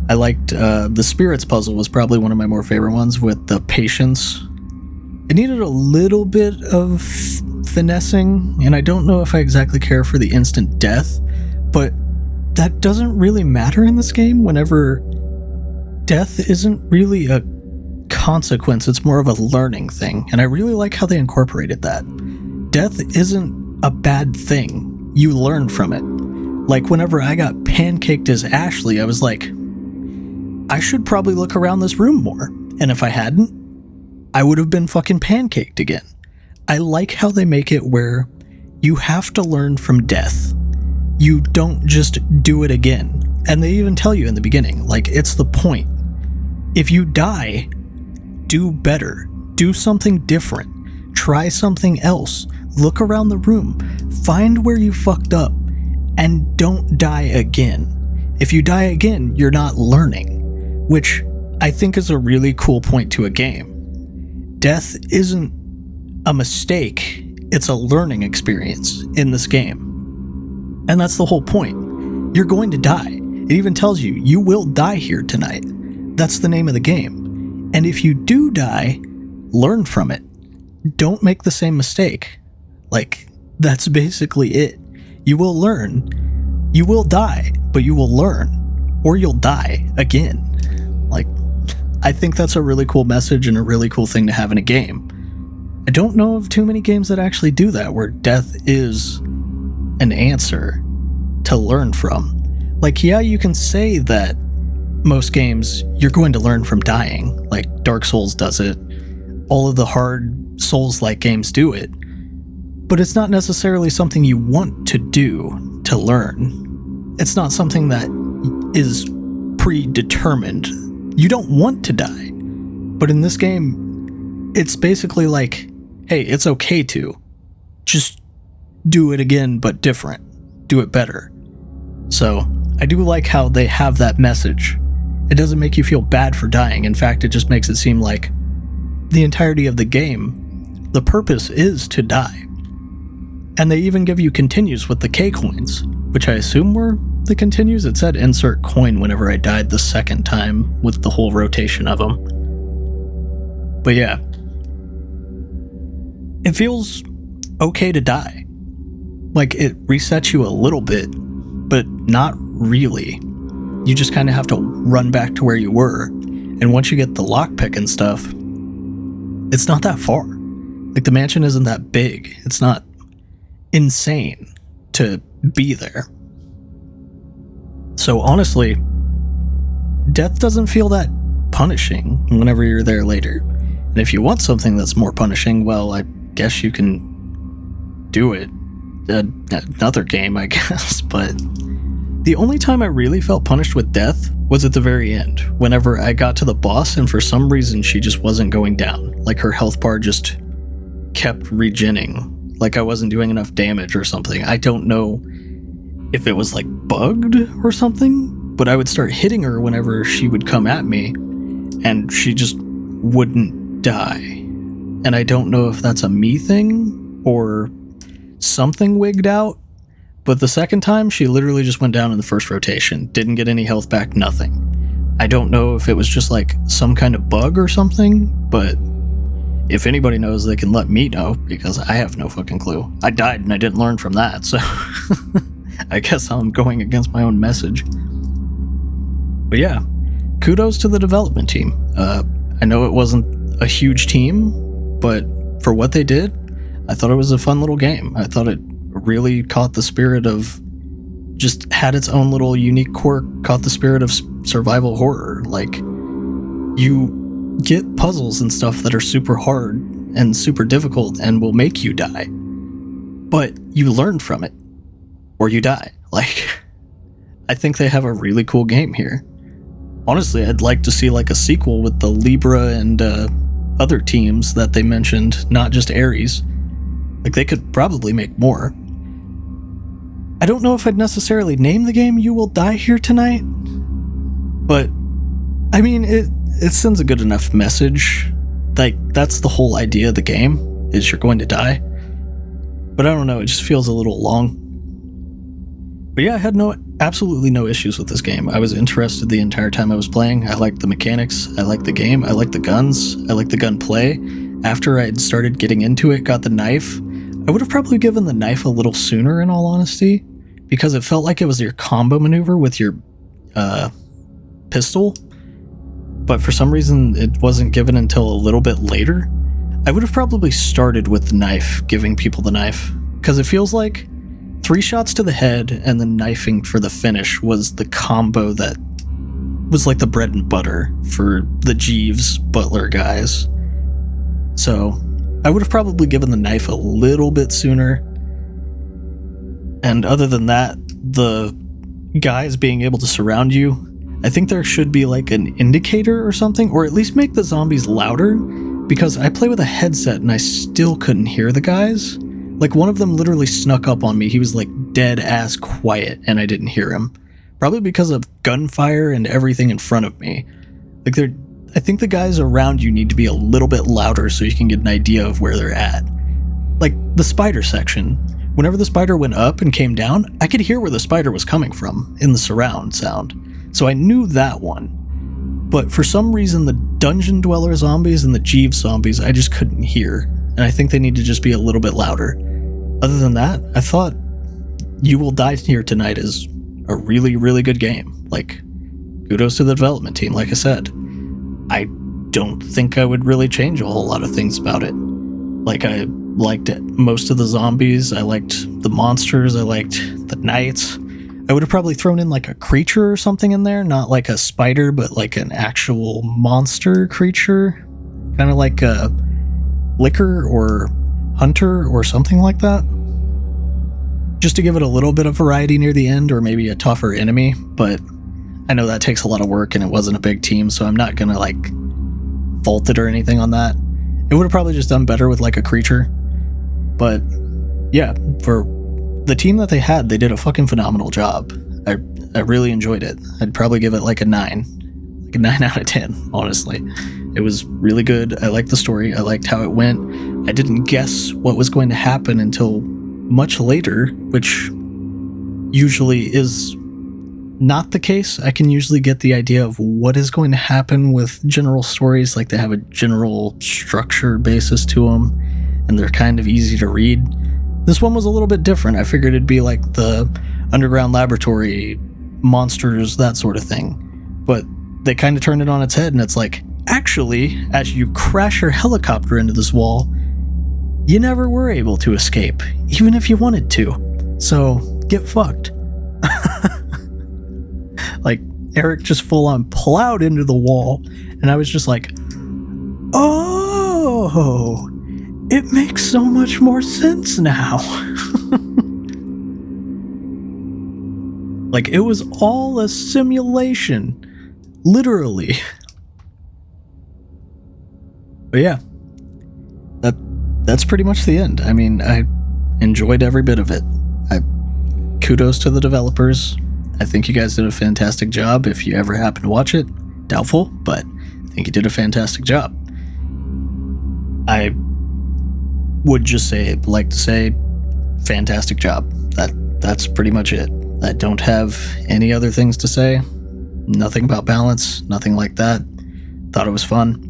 I liked the spirits puzzle was probably one of my more favorite ones with the patience. It needed a little bit of finessing, and I don't know if I exactly care for the instant death, but that doesn't really matter in this game whenever death isn't really a consequence, it's more of a learning thing, and I really like how they incorporated that. Death isn't a bad thing, you learn from it. Like, whenever I got pancaked as Ashley, I was like, I should probably look around this room more, and if I hadn't, I would have been fucking pancaked again. I like how they make it where you have to learn from death. You don't just do it again. And they even tell you in the beginning, like, it's the point. If you die, do better. Do something different. Try something else. Look around the room. Find where you fucked up. And don't die again. If you die again, you're not learning. Which I think is a really cool point to a game. Death isn't a mistake, it's a learning experience in this game. And that's the whole point. You're going to die. It even tells you, you will die here tonight. That's the name of the game. And if you do die, learn from it. Don't make the same mistake. Like, that's basically it. You will learn. You will die, but you will learn. Or you'll die again. Like, I think that's a really cool message and a really cool thing to have in a game. I don't know of too many games that actually do that, where death is an answer to learn from. Like, yeah, you can say that most games, you're going to learn from dying. Like, Dark Souls does it. All of the hard Souls-like games do it. But it's not necessarily something you want to do to learn. It's not something that is predetermined. You don't want to die. But in this game, it's basically like, hey, it's okay to. Just do it again, but different. Do it better. So, I do like how they have that message. It doesn't make you feel bad for dying. In fact, it just makes it seem like the entirety of the game, the purpose is to die. And they even give you continues with the K coins, which I assume were the continues. It said insert coin whenever I died the second time with the whole rotation of them. But yeah, it feels okay to die. Like, it resets you a little bit, but not really. You just kind of have to run back to where you were. And once you get the lockpick and stuff, it's not that far. Like, the mansion isn't that big. It's not insane to be there. So honestly, death doesn't feel that punishing whenever you're there later. And if you want something that's more punishing, well, I guess you can do it. Another game, I guess, but the only time I really felt punished with death was at the very end, whenever I got to the boss and for some reason she just wasn't going down. Like, her health bar just kept regenning. Like, I wasn't doing enough damage or something. I don't know if it was like bugged or something, but I would start hitting her whenever she would come at me and she just wouldn't die. And I don't know if that's a me thing or something wigged out, but the second time she literally just went down in the first rotation, didn't get any health back, nothing. I don't know if it was just like some kind of bug or something, but if anybody knows, they can let me know, because I have no fucking clue. I died and I didn't learn from that, so I guess I'm going against my own message. But yeah, kudos to the development team. I know it wasn't a huge team, but for what they did, I thought it was a fun little game. I thought it really caught the spirit of, just had its own little unique quirk, caught the spirit of survival horror. Like, you get puzzles and stuff that are super hard and super difficult and will make you die. But you learn from it, or you die. Like, I think they have a really cool game here. Honestly, I'd like to see like a sequel with the Libra and other teams that they mentioned, not just Ares. Like, they could probably make more. I don't know if I'd necessarily name the game You Will Die Here Tonight, but I mean, it sends a good enough message. Like, that's the whole idea of the game, is you're going to die. But I don't know, it just feels a little long. But yeah, I had absolutely no issues with this game. I was interested the entire time I was playing. I liked the mechanics, I liked the game, I liked the guns, I liked the gunplay. After I had started getting into it, got the knife, I would have probably given the knife a little sooner, in all honesty, because it felt like it was your combo maneuver with your pistol, but for some reason it wasn't given until a little bit later. I would have probably started with the knife, giving people the knife, because it feels like 3 shots to the head and then knifing for the finish was the combo that was like the bread and butter for the Jeeves Butler guys. So I would have probably given the knife a little bit sooner. And other than that, the guys being able to surround you, I think there should be like an indicator or something, or at least make the zombies louder, because I play with a headset and I still couldn't hear the guys. Like, one of them literally snuck up on me. He was like dead ass quiet and I didn't hear him. Probably because of gunfire and everything in front of me. Like, I think the guys around you need to be a little bit louder so you can get an idea of where they're at. Like, the spider section. Whenever the spider went up and came down, I could hear where the spider was coming from in the surround sound. So I knew that one. But for some reason, the Dungeon Dweller zombies and the Jeeves zombies, I just couldn't hear. And I think they need to just be a little bit louder. Other than that, I thought You Will Die Here Tonight is a really, really good game. Like, kudos to the development team, like I said. I don't think I would really change a whole lot of things about it. Like, I liked it. Most of the zombies, I liked the monsters, I liked the knights. I would have probably thrown in like a creature or something in there, not like a spider, but like an actual monster creature. Kind of like a licker or hunter or something like that. Just to give it a little bit of variety near the end, or maybe a tougher enemy, but I know that takes a lot of work and it wasn't a big team, so I'm not gonna like fault it or anything on that. It would have probably just done better with like a creature. But yeah, for the team that they had, they did a fucking phenomenal job. I really enjoyed it. I'd probably give it like a 9. Like a 9 out of 10, honestly. It was really good. I liked the story. I liked how it went. I didn't guess what was going to happen until much later, which usually is not the case. I can usually get the idea of what is going to happen with general stories. Like, they have a general structure basis to them, and they're kind of easy to read. This one was a little bit different. I figured it'd be like the underground laboratory, monsters, that sort of thing. But they kind of turned it on its head, and it's like, actually, as you crash your helicopter into this wall, you never were able to escape, even if you wanted to. So, get fucked. Like, Eric just full on plowed into the wall, and I was just like, oh, it makes so much more sense now. Like, it was all a simulation. Literally. But yeah. That's pretty much the end. I mean, I enjoyed every bit of it. Kudos to the developers. I think you guys did a fantastic job. If you ever happen to watch it, doubtful, but I think you did a fantastic job. I would just like to say, fantastic job. That's pretty much it. I don't have any other things to say. Nothing about balance, nothing like that. Thought it was fun.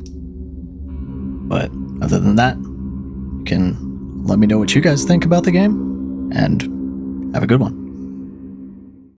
But other than that, you can let me know what you guys think about the game, and have a good one.